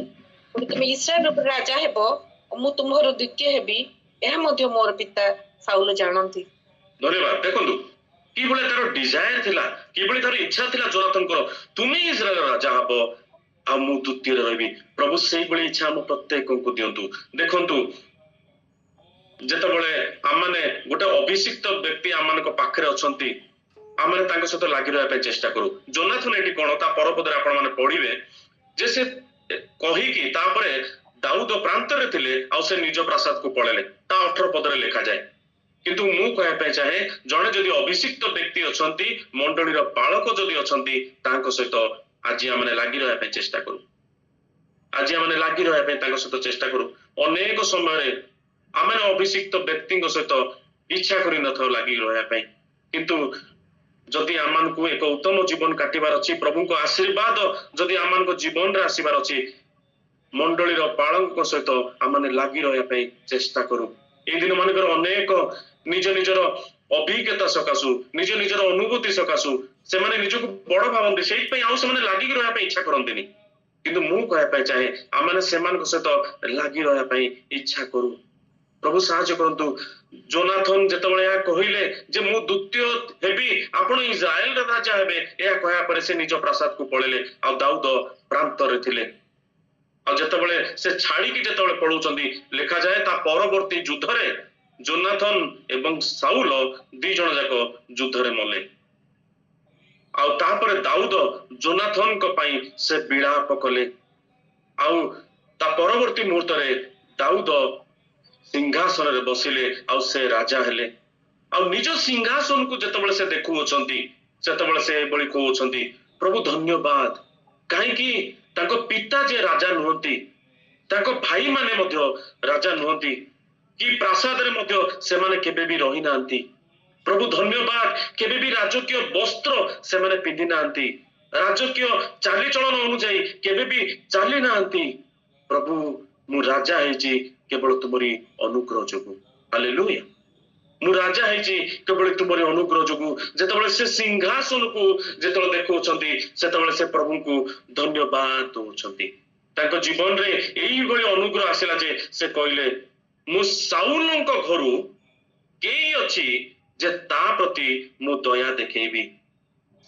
ପୁଣି ତୁମେ ଇସ୍ରାଏଲ ଉପରେ ରାଜା ହେବ, ମୁଁ ତୁମର ଦ୍ୱିତୀୟ ହେବି, ଏହା ମଧ୍ୟ ମୋର ପିତା ସାଉଲ ଜାଣନ୍ତି। ଧନ୍ୟବାଦ। ଦେଖନ୍ତୁ କିଭଳି ତାର ଡିଜାୟାର ଥିଲା, କିଭଳି ତାର ଇଚ୍ଛା ଥିଲା ଜୋନାଥନଙ୍କର, ତୁମେ ଇସ୍ରାଏଲର ରାଜା ହବ ଆଉ ମୁଁ ଦ୍ୱିତୀୟରେ ରହିବି। ପ୍ରଭୁ ସେଇଭଳି ଇଚ୍ଛା ଆମ ପ୍ରତ୍ୟେକଙ୍କୁ ଦିଅନ୍ତୁ। ଦେଖନ୍ତୁ ଯେତେବେଳେ ଆମେ ଗୋଟେ ଅଭିଷିକ୍ତ ବ୍ୟକ୍ତି ଆମମାନଙ୍କ ପାଖରେ ଅଛନ୍ତି, ଆମେ ତାଙ୍କ ସହିତ ଲାଗି ରହିବା ପାଇଁ ଚେଷ୍ଟା କରୁ। ଜୋନାଥନ ଏଠି କଣ ତା ପରପଦରେ ଆପଣ ମାନେ ପଢିବେ ଯେ ସେ କହିକି ତାପରେ ଦାଉଦ ପ୍ରାନ୍ତରେ ଥିଲେ ଆଉ ସେ ନିଜ ପ୍ରାସାଦକୁ ପଳେଇଲେ, ତା 18 ପଦରେ ଲେଖାଯାଏ। କିନ୍ତୁ ମୁଁ କହିବା ପାଇଁ ଚାହେଁ ଜଣେ ଯଦି ଅଭିଷିକ୍ତ ବ୍ୟକ୍ତି ଅଛନ୍ତି, ମଣ୍ଡଳୀର ପାଳକ ଯଦି ଅଛନ୍ତି, ତାଙ୍କ ସହିତ ଆଜି ଆମେ ଲାଗି ରହିବା ପାଇଁ ଚେଷ୍ଟା କରୁ। ଆଜି ଆମେ ଲାଗି ରହିବା ପାଇଁ ତାଙ୍କ ସହିତ ଚେଷ୍ଟା କରୁ। ଅନେକ ସମୟରେ ଆମେ ଅଭିଷିକ୍ତ ବ୍ୟକ୍ତିଙ୍କ ସହିତ ଇଚ୍ଛା କରିନଥାଉ ଲାଗି ରହିବା ପାଇଁ, କିନ୍ତୁ ଯଦି ଆମମାନଙ୍କୁ ଏକ ଉତ୍ତମ ଜୀବନ କାଟିବାର ଅଛି, ପ୍ରଭୁଙ୍କ ଆଶୀର୍ବାଦ ଯଦି ଆମମାନଙ୍କ ଜୀବନରେ ଆସିବାର ଅଛି, ମଣ୍ଡଳୀର ପାଳଙ୍କ ସହିତ ଆମେ ଲାଗି ରହିବା ପାଇଁ ଚେଷ୍ଟା କରୁ। ଏଇ ଦିନ ମାନଙ୍କର ଅନେକ ନିଜ ନିଜର ଅଭିଜ୍ଞତା ସକାଶୁ, ନିଜ ନିଜର ଅନୁଭୂତି ସକାଶୁ ସେମାନେ ନିଜକୁ ବଡ ଭାବନ୍ତି, ସେଇଥିପାଇଁ ଆଉ ସେମାନେ ଲାଗିକି ରହିବା ପାଇଁ ଇଚ୍ଛା କରନ୍ତିନି। କିନ୍ତୁ ମୁଁ କହିବା ପାଇଁ ଚାହେଁ ଆମେ ସେମାନଙ୍କ ସହିତ ଲାଗି ରହିବା ପାଇଁ ଇଚ୍ଛା କରୁ। ପ୍ରଭୁ ସାହାଯ୍ୟ କରନ୍ତୁ। ଜୋନାଥନ ଯେତେବେଳେ ଏହା କହିଲେ ଯେ ମୁଁ ଦ୍ୱିତୀୟ ହେବି, ଆପଣ ଇସ୍ରାଏଲର ରାଜା ହେବେ, ଏହା କହିବା ପରେ ସେ ନିଜ ପ୍ରାସାଦକୁ ପଳେଇଲେ ଆଉ ଦାଉଦ ପ୍ରାନ୍ତରେ ଥିଲେ। ଆଉ ଯେତେବେଳେ ସେ ଛାଡିକି ଯେତେବେଳେ ପଳଉଛନ୍ତି, ଲେଖାଯାଏ ତା ପରବର୍ତ୍ତୀ ଯୁଦ୍ଧରେ ଜୋନାଥନ ଏବଂ ସାଉଲ 2 ଜଣ ଯାକ ଯୁଦ୍ଧରେ ମଲେ। ଆଉ ତାପରେ ଦାଉଦ ଜୋନାଥନଙ୍କ ପାଇଁ ସେ ବିଳାପ କଲେ। ଆଉ ତା ପରବର୍ତ୍ତୀ ମୁହୂର୍ତ୍ତରେ ଦାଉଦ ସିଂହାସନରେ ବସିଲେ ଆଉ ସେ ରାଜା ହେଲେ। ଆଉ ନିଜ ସିଂହାସନକୁ ଯେତେବେଳେ ସେ ଦେଖୁଅଛନ୍ତି, ସେତେବେଳେ ସେ ଏଭଳି କହୁଛନ୍ତି, ପ୍ରଭୁ ଧନ୍ୟବାଦ, କାହିଁକି ତାଙ୍କ ପିତା ଯେ ରାଜା ନୁହନ୍ତି, ତାଙ୍କ ଭାଇମାନେ ମଧ୍ୟ ରାଜା ନୁହନ୍ତି, କି ପ୍ରାସାଦରେ ମଧ୍ୟ ସେମାନେ କେବେ ବି ରହିନାହାନ୍ତି। ପ୍ରଭୁ ଧନ୍ୟବାଦ, କେବେ ବି ରାଜକୀୟ ବସ୍ତ୍ର ସେମାନେ ପିନ୍ଧି ନାହାନ୍ତି, ରାଜକୀୟ ଚାଲିଚଳନ ଅନୁଯାୟୀ କେବେ ବି ଚାଲି ନାହାନ୍ତି। ପ୍ରଭୁ ମୁଁ ରାଜା ହେଇଛି କେବଳ ତୁମରି ଅନୁଗ୍ରହ ଯୋଗୁଁ। ହାଲେଲୁୟା। ମୁଁ ରାଜା ହେଇଛି କେବଳ ତୁମରି ଅନୁଗ୍ରହ ଯୋଗୁ। ଯେତେବେଳେ ସେ ସିଂହାସନକୁ ଯେତେବେଳେ ଦେଖୁଛନ୍ତି ସେତେବେଳେ ସେ ପ୍ରଭୁଙ୍କୁ ଧନ୍ୟବାଦ ଦଉଛନ୍ତି। ତାଙ୍କ ଜୀବନରେ ଏଇଭଳି ଅନୁଗ୍ରହ ଆସିଲା ଯେ ସେ କହିଲେ ମୁଁ ସାଉଲଙ୍କ ଘରୁ କେହି ଅଛି ଯେ ତା ପ୍ରତି ମୁଁ ଦୟା ଦେଖେଇବି।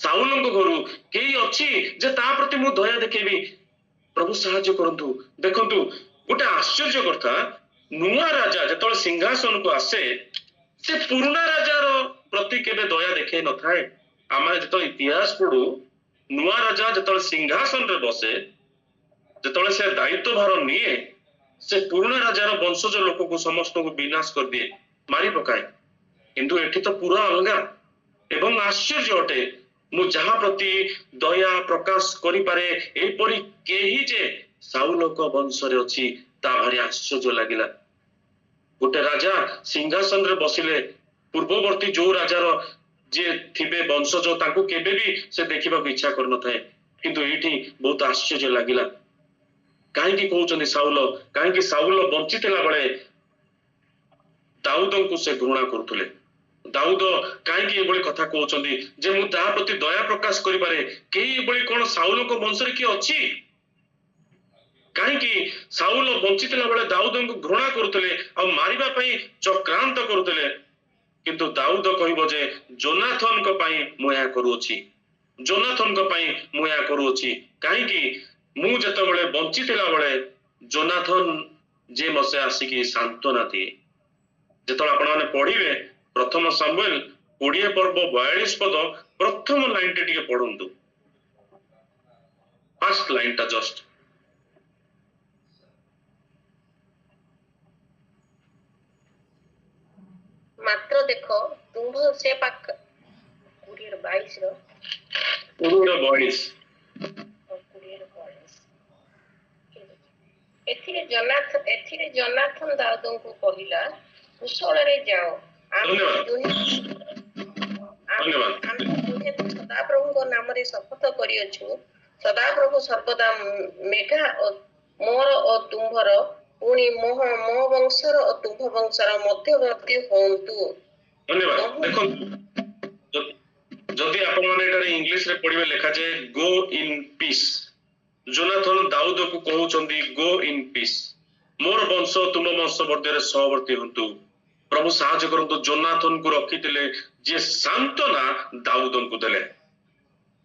ସାଉଲଙ୍କ ଘରୁ କେହି ଅଛି ଯେ ତା ପ୍ରତି ମୁଁ ଦୟା ଦେଖେଇବି। ପ୍ରଭୁ ସାହାଯ୍ୟ କରନ୍ତୁ। ଦେଖନ୍ତୁ ଗୋଟେ ଆଶ୍ଚର୍ଯ୍ୟ କଥା, ନୂଆ ରାଜା ଯେତେବେଳେ ସିଂହାସନକୁ ଆସେ ସେ ପୁରୁଣା ରାଜାର ପ୍ରତି କେବେ ଦୟା ଦେଖେଇ ନଥାଏ। ଆମେ ଯେତେବେଳେ ଇତିହାସ ପଢୁ, ନୂଆ ରାଜା ଯେତେବେଳେ ସିଂହାସନରେ ବସେ, ଯେତେବେଳେ ସେ ଦାୟିତ୍ୱ ଭାର ନିଏ, ସେ ପୁରୁଣା ରାଜାର ବଂଶଜ ଲୋକକୁ ସମସ୍ତଙ୍କୁ ବିନାଶ କରିଦିଏ, ମାରି ପକାଏ। କିନ୍ତୁ ଏଠି ତ ପୁରା ଅଲଗା ଏବଂ ଆଶ୍ଚର୍ଯ୍ୟ ଅଟେ। ମୁଁ ଯାହା ପ୍ରତି ଦୟା ପ୍ରକାଶ କରିପାରେ ଏପରି କେହି ଯେ ସାଉଲଙ୍କ ବଂଶରେ ଅଛି, ତା ଭାରି ଆଶ୍ଚର୍ଯ୍ୟ ଲାଗିଲା। ଗୋଟେ ରାଜା ସିଂହାସନରେ ବସିଲେ ପୂର୍ବବର୍ତ୍ତୀ ଯୋଉ ରାଜାର ଯିଏ ଥିବେ ବଂଶଜ ତାଙ୍କୁ କେବେ ବି ସେ ଦେଖିବାକୁ ଇଚ୍ଛା କରିନଥାଏ। କିନ୍ତୁ ଏଇଠି ବହୁତ ଆଶ୍ଚର୍ଯ୍ୟ ଲାଗିଲା। କାହିଁକି କହୁଛନ୍ତି ସାଉଲ? କାହିଁକି ସାଉଲ ବଞ୍ଚିଥିଲା ବେଳେ ଦାଉଦଙ୍କୁ ସେ ଘୃଣା କରୁଥିଲେ? ଦାଉଦ କାହିଁକି ଏଭଳି କଥା କହୁଛନ୍ତି ଯେ ମୁଁ ତାହା ପ୍ରତି ଦୟା ପ୍ରକାଶ କରିପାରେ? କେହି ଏଭଳି କଣ ସାଉଲଙ୍କ ବଂଶରେ କିଏ ଅଛି? କାହିଁକି ସାଉଲ ବଞ୍ଚିଥିଲା ବେଳେ ଦାଉଦଙ୍କୁ ଘୃଣା କରୁଥିଲେ ଆଉ ମାରିବା ପାଇଁ ଚକ୍ରାନ୍ତ କରୁଥିଲେ? କିନ୍ତୁ ଦାଉଦ କହିବ ଯେ ଯୋନାଥନଙ୍କ ପାଇଁ ମୁଁ ଏହା କରୁଅଛି, ଯୋନାଥନଙ୍କ ପାଇଁ ମୁଁ ଏହା କରୁଅଛି। କାହିଁକି? ମୁଁ ଯେତେବେଳେ ବଞ୍ଚିଥିଲା ବେଳେ ଯୋନାଥନ ଯେ ମତେ ଆସିକି ସାନ୍ତ୍ୱନା ଦିଏ। ଯେତେବେଳେ ଆପଣମାନେ ପଢିବେ ପ୍ରଥମ ସାମୁଏଲ 20 ପର୍ବ 42 ପଦ ପ୍ରଥମ ଲାଇନଟି ଟିକେ ପଢନ୍ତୁ। ଫାର୍ଷ୍ଟ ଲାଇନଟା ଜଷ୍ଟ। ମାତ୍ର ଦେଖ ତୁମ୍ଭ ସେ ପାଖ 20-22 ଏଥିରେ ଜନାଥନ ଦାଉଦଙ୍କୁ କହିଲା, କୁଶଳରେ ଯାଅ, ଆମେ ଦୁହେଁ ସଦାପ୍ରଭୁଙ୍କ ନାମରେ ଶପଥ କରିଅଛୁ, ସଦାପ୍ରଭୁ ସର୍ବଦା ମେଘା ମୋର ଓ ତୁମ୍ଭର, ପୁଣି ମୋ ବଂଶର ଓ ତୁମ୍ଭ ବଂଶର ମଧ୍ୟବର୍ତ୍ତୀ ହୁଅନ୍ତୁ। ଧନ୍ୟବାଦ। ଦେଖନ୍ତୁ ଯଦି ଆପଣମାନେ ଏଠାରେ ଇଂଲିଶରେ ପଢିବେ ଲେଖାଯାଏ ଗୋ ଇନ୍ ପିସ୍। ଯୋନାଥନ ଦାଉଦକୁ କହୁଛନ୍ତି ଗୋ ଇନ୍ ପିସ୍, ମୋର ବଂଶ ତୁମ ବଂଶ ମଧ୍ୟରେ ସହବର୍ତ୍ତୀ ହୁଅନ୍ତୁ। ପ୍ରଭୁ ସାହାଯ୍ୟ କରନ୍ତୁ। ଯୋନାଥନକୁ ରଖିଥିଲେ ଯିଏ ସାନ୍ତ୍ୱନା ଦାଉଦଙ୍କୁ ଦେଲେ।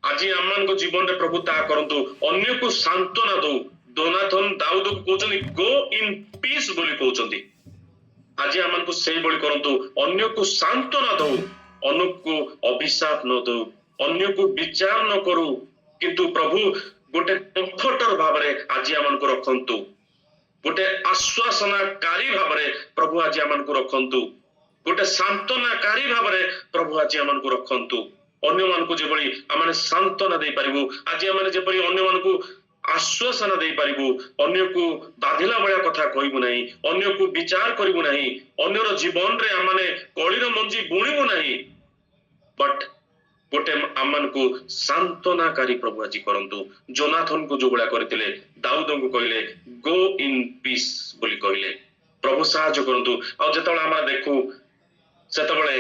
ଆଜି ଆମମାନଙ୍କ ଜୀବନରେ ପ୍ରଭୁ ତାହା କରନ୍ତୁ, ଅନ୍ୟକୁ ସାନ୍ତ୍ୱନା ଦଉ। ଯୋନାଥନ ଦାଉଦକୁ କହୁଛନ୍ତି ଗୋ ଇନ୍ ପିସ୍ ବୋଲି କହୁଛନ୍ତି। ଆଜି ଆମମାନଙ୍କୁ ସେଇଭଳି କରନ୍ତୁ, ଅନ୍ୟକୁ ସାନ୍ତ୍ୱନା ଦଉ, ଅନ୍ୟକୁ ଅଭିଶାପ ନ ଦଉ, ଅନ୍ୟକୁ ବିଚାର ନ କରୁ। କିନ୍ତୁ ପ୍ରଭୁ ଗୋଟେ କମ୍ଫର୍ଟର ଭାବରେ ଆଜି ଆମମାନଙ୍କୁ ରଖନ୍ତୁ, ଗୋଟେ ଆଶ୍ୱାସନାକାରୀ ଭାବରେ ପ୍ରଭୁ ଆଜି ଆମମାନଙ୍କୁ ରଖନ୍ତୁ, ଗୋଟେ ସାନ୍ତ୍ୱନାକାରୀ ଭାବରେ ପ୍ରଭୁ ଆଜି ଆମମାନଙ୍କୁ ରଖନ୍ତୁ। ଅନ୍ୟମାନଙ୍କୁ ଯେଭଳି ଆମେ ସାନ୍ତ୍ୱନା ଦେଇପାରିବୁ, ଆଜି ଆମେ ଯେପରି ଅନ୍ୟମାନଙ୍କୁ ଆଶ୍ୱାସନା ଦେଇପାରିବୁ, ଅନ୍ୟକୁ ବାଧିଲା ଭଳିଆ କଥା କହିବୁ ନାହିଁ, ଅନ୍ୟକୁ ବିଚାର କରିବୁ ନାହିଁ, ଅନ୍ୟର ଜୀବନରେ ଆମେ କଳିର ମଞ୍ଜି ବୁଣିବୁ ନାହିଁ, ବଟ୍ ଗୋଟେ ଆମମାନଙ୍କୁ ସାନ୍ତ୍ୱନାକାରୀ ପ୍ରଭୁ ଆଜି କରନ୍ତୁ। ଯୋନାଥନକୁ ଯୋଉ ଭଳିଆ କରିଥିଲେ, ଦାଉଦଙ୍କୁ କହିଲେ ଗୋ ଇନ୍ ପିସ୍ ବୋଲି କହିଲେ। ପ୍ରଭୁ ସାହାଯ୍ୟ କରନ୍ତୁ। ଆଉ ଯେତେବେଳେ ଆମେ ଦେଖୁ ସେତେବେଳେ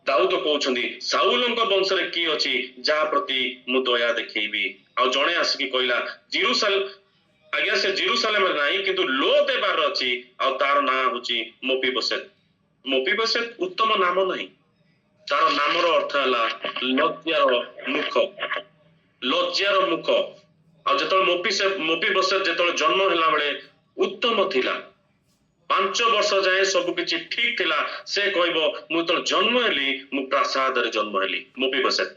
ଦାଉଦ କହୁଛନ୍ତି ସାଉଲଙ୍କ ବଂଶରେ କିଏ ଅଛି ଯାହା ପ୍ରତି ମୁଁ ଦୟା ଦେଖେଇବି। ଆଉ ଜଣେ ଆସିକି କହିଲା ଆଜ୍ଞା ସେ ଜେରୁସାଲେମରେ ନାହିଁ, କିନ୍ତୁ ଲୋ ଦେବାର ଅଛି, ଆଉ ତାର ନାଁ ହଉଛି ମୋପିବୋସେତ। ମୋପିବୋସେତ ଉତ୍ତମ ନାମ ନାହିଁ, ତାର ନାମର ଅର୍ଥ ହେଲା ଲଜ୍ଜାର ମୁଖ, ଲଜ୍ଜାର ମୁଖ। ଆଉ ଯେତେବେଳେ ମୋପିବୋସେତ ଯେତେବେଳେ ଜନ୍ମ ହେଲା ବେଳେ ଉତ୍ତମ ଥିଲା, 5 ବର୍ଷ ଯାଏ ସବୁ କିଛି ଠିକ ଥିଲା। ସେ କହିବ ମୁଁ ଯେତେବେଳେ ଜନ୍ମ ହେଲି ମୁଁ ପ୍ରାସାଦରେ ଜନ୍ମ ହେଲି, ମୋପିବୋସେତ।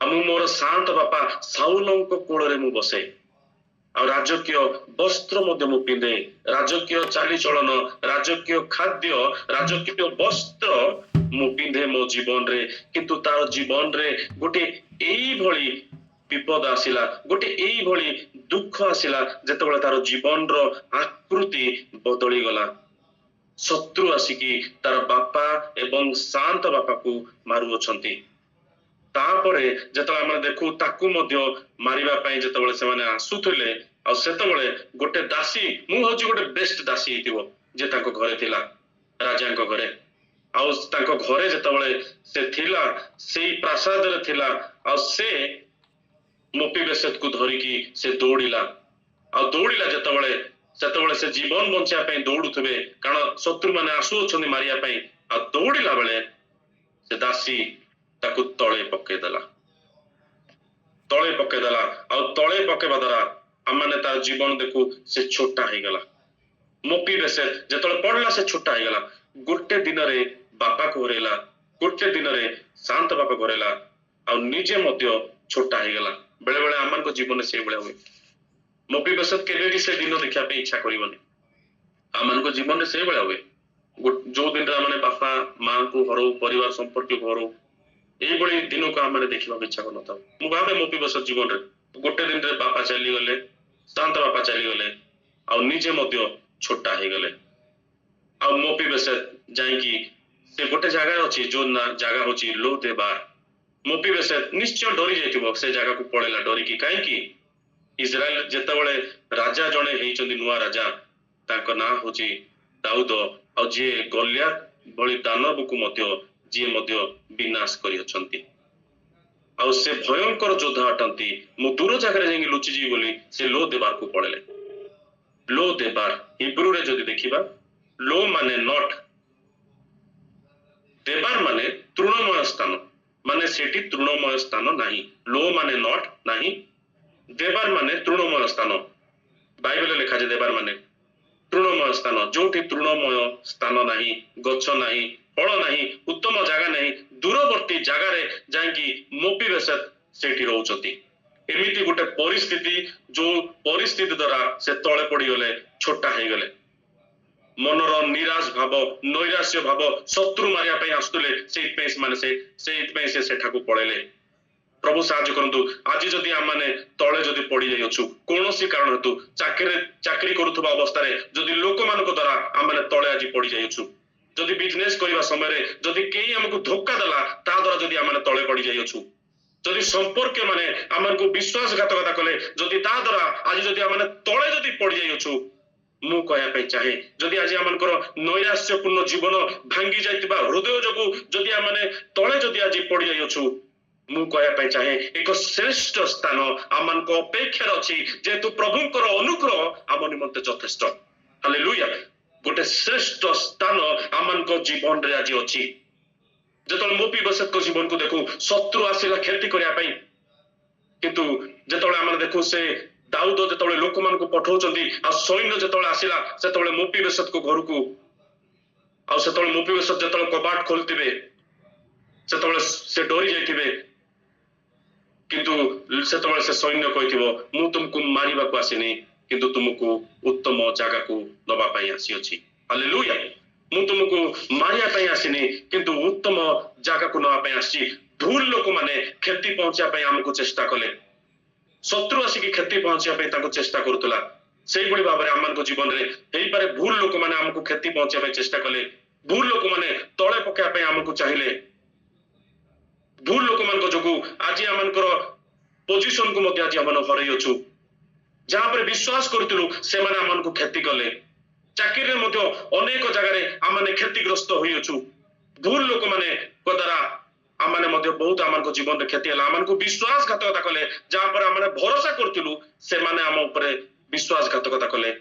ଆଉ ମୁଁ ମୋର ସାନ୍ତ ବାପା ସାଉଲଙ୍କ କୋଳରେ ମୁଁ ବସେ, ଆଉ ରାଜକୀୟ ବସ୍ତ୍ର ମଧ୍ୟ ମୁଁ ପିନ୍ଧେ, ରାଜକୀୟ ଚାଲିଚଳନ, ରାଜକୀୟ ଖାଦ୍ୟ, ରାଜକୀୟ ବସ୍ତ୍ର ମୁଁ ପିନ୍ଧେ ମୋ ଜୀବନରେ। କିନ୍ତୁ ତାର ଜୀବନରେ ଗୋଟେ ଏଇଭଳି ବିପଦ ଆସିଲା, ଗୋଟେ ଏଇଭଳି ଦୁଃଖ ଆସିଲା ଯେତେବେଳେ ତାର ଜୀବନର ଆକୃତି ବଦଳିଗଲା। ଶତ୍ରୁ ଆସିକି ତାର ବାପା ଏବଂ ସାନ୍ତ ବାପାକୁ ମାରୁଅଛନ୍ତି। ତାପରେ ଯେତେବେଳେ ଆମେ ଦେଖୁ ତାକୁ ମଧ୍ୟ ମାରିବା ପାଇଁ ଯେତେବେଳେ ସେମାନେ ଆସୁଥିଲେ, ଆଉ ସେତେବେଳେ ଗୋଟେ ଦାସୀ, ମୁଁ ହଉଛି ଗୋଟେ ବେଷ୍ଟ ଦାସୀ ହେଇଥିବ ଯେ ତାଙ୍କ ଘରେ ଥିଲା, ରାଜାଙ୍କ ଘରେ। ଆଉ ତାଙ୍କ ଘରେ ଯେତେବେଳେ ସେ ଥିଲା ସେଇ ପ୍ରାସାଦରେ ଥିଲା ଆଉ ସେ ମୋପିବେଶେତକୁ ଧରିକି ସେ ଦୌଡ଼ିଲା ଆଉ ଦୌଡ଼ିଲା ଯେତେବେଳେ ସେତେବେଳେ ସେ ଜୀବନ ବଞ୍ଚିବା ପାଇଁ ଦୌଡୁଥିବେ କାରଣ ଶତ୍ରୁମାନେ ଆସୁଅଛନ୍ତି ମାରିବା ପାଇଁ ଆଉ ଦୌଡ଼ିଲା ବେଳେ ସେ ଦାସୀ ତାକୁ ତଳେ ପକେଇଦେଲା ଆଉ ତଳେ ପକେଇବା ଦ୍ୱାରା ଆମମାନେ ତାର ଜୀବନ ଦେଖୁ ସେ ଛୋଟା ହେଇଗଲା ମୋପିବେଶେତ ଯେତେବେଳେ ପଡିଲା ସେ ଛୋଟା ହେଇଗଲା ଗୋଟେ ଦିନରେ ବାପାକୁ ହରେଇଲା ଗୋଟେ ଦିନରେ ଶାନ୍ତ ବାପାକୁ ହରେଇଲା ଆଉ ନିଜେ ମଧ୍ୟ ଛୋଟା ହେଇଗଲା ବେଳେ ବେଳେ ଆମମାନଙ୍କ ଜୀବନରେ ସେଇଭଳିଆ ହୁଏ ମୋପିବେଶେତ କେବେ ବି ସେ ଦିନ ଦେଖିବା ପାଇଁ ଇଚ୍ଛା କରିବନି ଆମମାନଙ୍କ ଜୀବନରେ ସେଇଭଳିଆ ହୁଏ ଯୋଉ ଦିନରେ ଆମେ ବାପା ମାଙ୍କୁ ହରଉ ପରିବାର ସମ୍ପର୍କୀୟକୁ ହରଉ এইଭଳି ଦିନକୁ ଆମେ ଦେଖିବାକୁ ଇଚ୍ଛା କରୁନଥାଉ ମୁଁ ଭାବେ ମୋପିବେଶେତ ଜୀବନରେ ଗୋଟେ ଦିନରେ ବାପା ଚାଲିଗଲେ ଶାନ୍ତ ବାପା ଚାଲିଗଲେ ଆଉ ନିଜେ ମଧ୍ୟ ଛୋଟା ହେଇଗଲେ ଆଉ ମୋପିବେଶେତ ଯାଇକି ସେ ଗୋଟେ ଜାଗାରେ ଅଛି ଯୋଉ ଜାଗା ହଉଛି ଲୋଦେବାର ମୋପିବେଶେତ ନିଶ୍ଚୟ ଡରି ଯାଇଥିବ ସେ ଜାଗାକୁ ପଳେଇଲା ଡରିକି କାହିଁକି ଇସ୍ରାଏଲ ଯେତେବେଳେ ରାଜା ଜଣେ ହେଇଛନ୍ତି ନୂଆ ରାଜା ତାଙ୍କ ନାଁ ହଉଛି ଦାଉଦ ଆଉ ଯିଏ ଗଲିଆତ ଭଳି ଦାନବକୁ ମଧ୍ୟ ଯିଏ ମଧ୍ୟ ବିନାଶ କରିଅଛନ୍ତି ଆଉ ସେ ଭୟଙ୍କର ଯୋଦ୍ଧା ଅଟନ୍ତି ମୁଁ ଦୂର ଜାଗାରେ ଯାଇକି ଲୁଚିଯିବି ବୋଲି ସେ ଲୋଦେବାରକୁ ପଳେଇଲେ ଲୋଦେବାର ହିବ୍ରୁରେ ଯଦି ଦେଖିବା लो माने नॉट देबार माने तृणमय स्थान माने सेठी तृणमय स्थान नहीं लो माने नॉट नहीं देबार माने तृणमय स्थान बाइबल लिखा जाए देबार माने तृणमय स्थान जोठी तृणमय स्थान नहीं गछ नहीं फल नहीं उत्तम जगह नहीं दूरवर्ती जगार जाकि मोपीबेशेत सेठी रहउछती एमिति गोटे परिस्थिति जो परिस्थिति द्वारा से तले पड़गले छोटा हो गले मनर निराश भाव नैराश्य भाव शत्रु मारिया आसुले से सेठाकू पड़ेले प्रभु साहाय्य करंतु आज जदि आमने तले जदि पड़ी जाइछु कोनोसी कारण हेतु चाकरी करुवा अवस्था जदि लोक मानक द्वारा आमने तले आज पड़ी जाइछु जदि बिजनेस करबा समय जदि केही हमकु धोखा देला ता द्वारा जदि आमने तले पड़ी जाइछु जदि संपर्क माने आमनको विश्वासघातकता कले जदि ता द्वारा आज जदि आमने तले जदि पड़ी जाइछु मु कहया पे चाहे जदि आज आमनकर नैराश्यपूर्ण जीवन भांगी जाइतिबा हृदय जगु जदि आमने तले जदि आज पड़ी जाइछु मु कहया पे चाहे एक श्रेष्ठ स्थान आमनको अपेक्षा अछि जेतु प्रभुकर अनुग्रह आम निमंते यथेष्ट हालेलुया गोटे श्रेष्ठ स्थान आमनको जीवन रे आज अछि जेतल मोपीबेशेत को जीवन को देखु शत्रु आसिला खेती करिया पई किंतु जेतल आमने देखु से दाऊद जेतले लोक मान को पठाउचंदी आ सैन्य जेतले आसिला सेतले मोपीबेशेत को घर को आ सेतले मोपीबेशेत जेतले कबाट खोलतिबे सेतले से डरी जाइतिबे किंतु सेतले से सैन्य कहिथिबो मु तुमको मारिबा को आसिनी किंतु तुमको उत्तम जगह को नबा पई आसी अछि हालेलुया मु तुमको मारिया पई आसिनी किंतु उत्तम जगह को नबा पई आसी भूल लोक माने क्षति पहुंचा पई हमको चेष्टा कले शत्रु आसिकी क्षति पहुंचा चेष्टा करुला से भाव में आम जीवन में पारे भूल लोक मैंने आमको क्षति पहुंचा चेष्टा कले भूल लोक मैंने तले पकाइबा आमको चाहिए भूल लोक मान जो आज आमकर पोजिशन को आज आम हरई अच्छु जहाँ पर विश्वास करूँ से आमको क्षति कले चाकरी में अनेक जगह आम क्षतिग्रस्त होइछु भूल लोक मैंने द्वारा आमने बहुत आम जीवन में क्षति आमको विश्वासघातकता कले जहाँ पर आमने भरोसा करूँ से माने आम उपरे विश्वासघातकता कले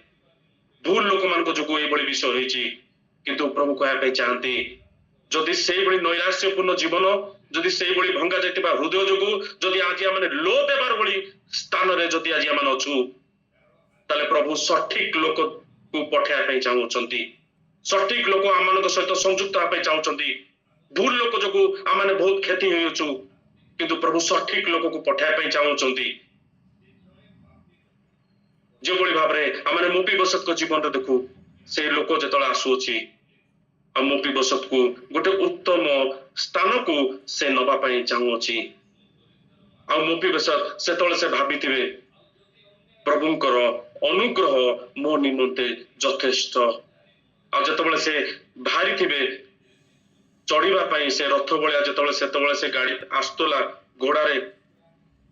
भूल लोक मान जो विषय होइछि किंतु प्रभु कहया चाहती जदि से नैराश्यपूर्ण जीवन जदि से भंगा जाइतिबा हृदय जो जदि आज आमने लो देबार भली स्थान रे जदि आज आमने अछु ताले प्रभु सठिक लोक को पठाया चाहूचंती सठिक लोक आमनक सहित संयुक्त होगा चाहूचंती भूल लोक जो आमने बहुत क्षति होइछु किंतु प्रभु सठिक लोक को पठाया चाहूचंती जो भाव में आमने मोपीबेशेत को जीवन रे देखु से लोक जेतले आसुछि आ मोपीबेशेत को गोटे उत्तम स्थान को से नबा पई चाहूछि आ मोपीबेशेत सेतले से भाबिथिबे प्रभुंकर अनुग्रह मो निमंते यथेष्ट आ जेतबेले से भारी थिबे चढ़ीबा से रथ भलिया जेतबेले से गाड़ी आस्तला घोड़ारे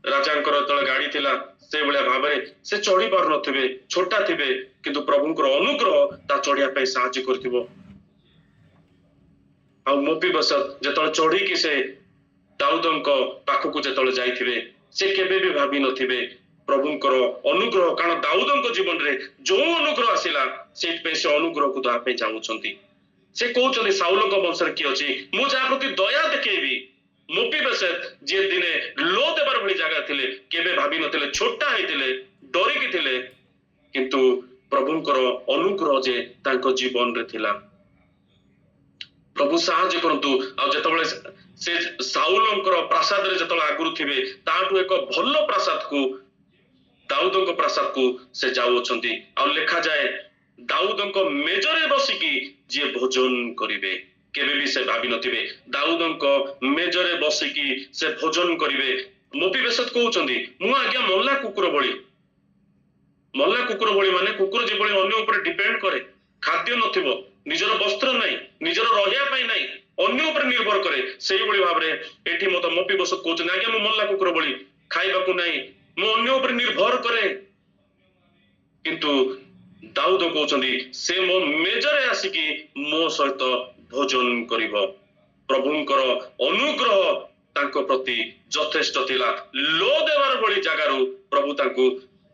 राजांकर जेतबेले गाड़ी थिला से भलिया भाव से चढ़ी पार नथिबे छोटा थिबे किंतु प्रभुंकर अनुग्रह ता चढ़िया पे साहाय्य करथिबो ଆଉ ମୋପିବସତ୍ ଯେତେବେଳେ ଚଢିକି ସେ ଦାଉଦଙ୍କ ପାଖକୁ ଯେତେବେଳେ ଯାଇଥିବେ ସେ କେବେ ବି ଭାବି ନଥିବେ ପ୍ରଭୁଙ୍କର ଅନୁଗ୍ରହ, କାରଣ ଦାଉଦଙ୍କ ଜୀବନରେ ଯୋଉ ଅନୁଗ୍ରହ ଆସିଲା ସେଇଥିପାଇଁ ସେ ଅନୁଗ୍ରହକୁ ଦେବା ପାଇଁ ଚାହୁଁଛନ୍ତି। ସେ କହୁଛନ୍ତି ସାଉଲଙ୍କ ବଂଶରେ କିଏ ଅଛି, ମୁଁ ଯାହା ପ୍ରତି ଦୟା ଦେଖେଇବି। ମୋପିବସତ୍ ଯିଏ ଦିନେ ଲୋ ଦେବାର ଭଳି ଜାଗା ଥିଲେ, କେବେ ଭାବି ନଥିଲେ, ଛୋଟା ହେଇଥିଲେ, ଡରିକି ଥିଲେ, କିନ୍ତୁ ପ୍ରଭୁଙ୍କର ଅନୁଗ୍ରହ ଯେ ତାଙ୍କ ଜୀବନରେ ଥିଲା। ପ୍ରଭୁ ସାହାଯ୍ୟ କରନ୍ତୁ। ଆଉ ଯେତେବେଳେ ସେ ସାଉଲଙ୍କର ପ୍ରାସାଦରେ ଯେତେବେଳେ ଆଗରୁ ଥିବେ, ତାଠୁ ଏକ ଭଲ ପ୍ରାସାଦକୁ, ଦାଉଦଙ୍କ ପ୍ରାସାଦକୁ ସେ ଯାଉଅଛନ୍ତି। ଆଉ ଲେଖାଯାଏ ଦାଉଦଙ୍କ ମେଜରେ ବସିକି ଯିଏ ଭୋଜନ କରିବେ। କେବେ ବି ସେ ଭାବି ନଥିବେ ଦାଉଦଙ୍କ ମେଜରେ ବସିକି ସେ ଭୋଜନ କରିବେ। ମୋପିବସତ୍ କହୁଛନ୍ତି ମୁଁ ଆଜ୍ଞା ମଲା କୁକୁର ଭଳି। ମଲା କୁକୁର ଭଳି ମାନେ କୁକୁର ଯେଭଳି ଅନ୍ୟ ଉପରେ ଡିପେଣ୍ଡ କରେ, ଖାଦ୍ୟ ନଥିବ, ନିଜର ବସ୍ତ୍ର ନାହିଁ, ନିଜର ରହିବା ପାଇଁ ନାହିଁ, ଅନ୍ୟ ଉପରେ ନିର୍ଭର କରେ, ସେଇଭଳି ଭାବରେ ଏଠି ମତେ ମୋପିବସତ୍ କହୁଛନ୍ତି ଆଜ୍ଞା ମୁଁ ମଲା କୁକୁର ଭଳି, ଖାଇବାକୁ ନାହିଁ, ମୁଁ ଅନ୍ୟ ଉପରେ ନିର୍ଭର କରେ। କିନ୍ତୁ ଦାଉଦ କହୁଛନ୍ତି ସେ ମୋ ମେଜରେ ଆସିକି ମୋ ସହିତ ଭୋଜନ କରିବ। ପ୍ରଭୁଙ୍କର ଅନୁଗ୍ରହ ତାଙ୍କ ପ୍ରତି ଯଥେଷ୍ଟ ଥିଲା। ଲୋ ଦେବାର ଭଳି ଜାଗାରୁ ପ୍ରଭୁ ତାଙ୍କୁ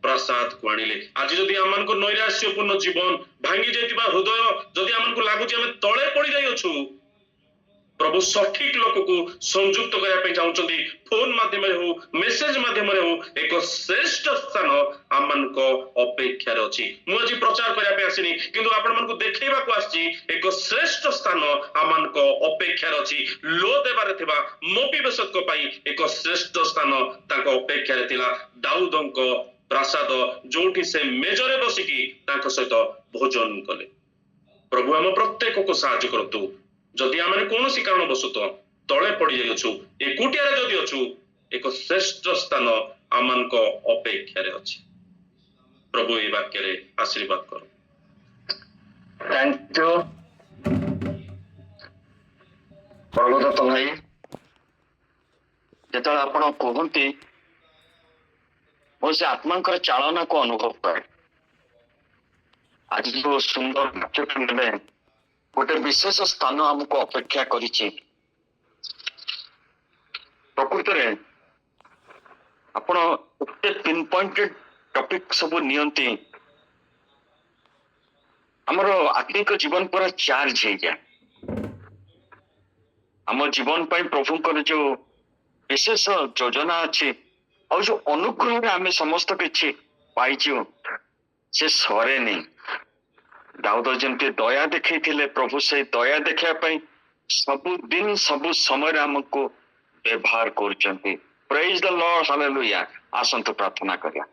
ପ୍ରାସାଦକୁ ଆଣିଲେ। ଆଜି ଯଦି ଆମମାନଙ୍କୁ ନୈରାଶ୍ୟପୂର୍ଣ୍ଣ ଜୀବନ, ଭାଙ୍ଗି ଯାଇଥିବା ହୃଦୟ, ଯଦି ଆମକୁ ଲାଗୁଛି ଆମେ ତଳେ ପଡି ଯାଇଅଛୁ, ପ୍ରଭୁ ସଠିକ ଲୋକକୁ ସଂଯୁକ୍ତ କରିବା ପାଇଁ ଚାହୁଁଛନ୍ତି। ଫୋନ ମାଧ୍ୟମରେ ହଉ, ମେସେଜ ମାଧ୍ୟମରେ ହଉ, ଏକ ଶ୍ରେଷ୍ଠ ସ୍ଥାନ ଆମମାନଙ୍କ ଅପେକ୍ଷାରେ ଅଛି। ମୁଁ ଆଜି ପ୍ରଚାର କରିବା ପାଇଁ ଆସିନି, କିନ୍ତୁ ଆପଣମାନଙ୍କୁ ଦେଖେଇବାକୁ ଆସିଛି ଏକ ଶ୍ରେଷ୍ଠ ସ୍ଥାନ ଆମମାନଙ୍କ ଅପେକ୍ଷାରେ ଅଛି। ଲୋ ଦେବାରେ ଥିବା ମୋପିବସତଙ୍କ ପାଇଁ ଏକ ଶ୍ରେଷ୍ଠ ସ୍ଥାନ ତାଙ୍କ ଅପେକ୍ଷାରେ ଥିଲା। ଦାଉଦଙ୍କ ପ୍ରାସାଦ, ଯୋଉଠି ସେ ମେଜରେ ବସିକି ତାଙ୍କ ସହିତ ଭୋଜନ କଲେ। ପ୍ରଭୁ ଆମ ପ୍ରତ୍ୟେକକୁ ସାହାଯ୍ୟ କରନ୍ତୁ। ଯଦି ଆମେ କୌଣସି କାରଣବଶତଃ ତଳେ ପଡିଯାଇଅଛୁ, ଏକୁଟିଆରେ ଯଦି ଅଛୁ, ଏକ ଶ୍ରେଷ୍ଠ ସ୍ଥାନ ଆମମାନଙ୍କ ଅପେକ୍ଷାରେ ଅଛି। ପ୍ରଭୁ ଏହି ବାକ୍ୟରେ ଆଶୀର୍ବାଦ କର। ଥ୍ୟାଙ୍କ ୟୁ ପ୍ରଭୁଦତ୍ତ ଭାଇ। ଯେତେବେଳେ ଆପଣ କୁହନ୍ତି ମୁଁ ସେ ଆତ୍ମାଙ୍କର ଚାଳନାକୁ ଅନୁଭବ କରେ। ଆଜି ଯୋଉ ସୁନ୍ଦର ବାକ୍ୟଟା ନେଲେ, ଗୋଟେ ବିଶେଷ ସ୍ଥାନ ଆମକୁ ଅପେକ୍ଷା କରିଛି। ପ୍ରକୃତରେ ଆପଣ ଏତେ ପିନ୍ ପଏଣ୍ଟେଡ୍ ଟପିକ ସବୁ ନିଅନ୍ତି, ଆମର ଆତ୍ମିକ ଜୀବନ ପୁରା ଚାର୍ଜ ହେଇଯାଏ। ଆମ ଜୀବନ ପାଇଁ ପ୍ରଭୁଙ୍କର ଯୋଉ ବିଶେଷ ଯୋଜନା ଅଛି, ଆଉ ଯୋଉ ଅନୁଗ୍ରହରେ ଆମେ ସମସ୍ତ କିଛି ପାଇଛୁ, ସେ ସରେନି। ଦାଉଦ ଯେମିତି ଦୟା ଦେଖେଇଥିଲେ, ପ୍ରଭୁ ସେଇ ଦୟା ଦେଖିବା ପାଇଁ ସବୁଦିନ ସବୁ ସମୟରେ ଆମକୁ ବ୍ୟବହାର କରୁଛନ୍ତି। ପ୍ରେଜ ଦ ଲର୍ଡ, ହାଲେଲୁୟା। ଆସନ୍ତୁ ପ୍ରାର୍ଥନା କରିବା।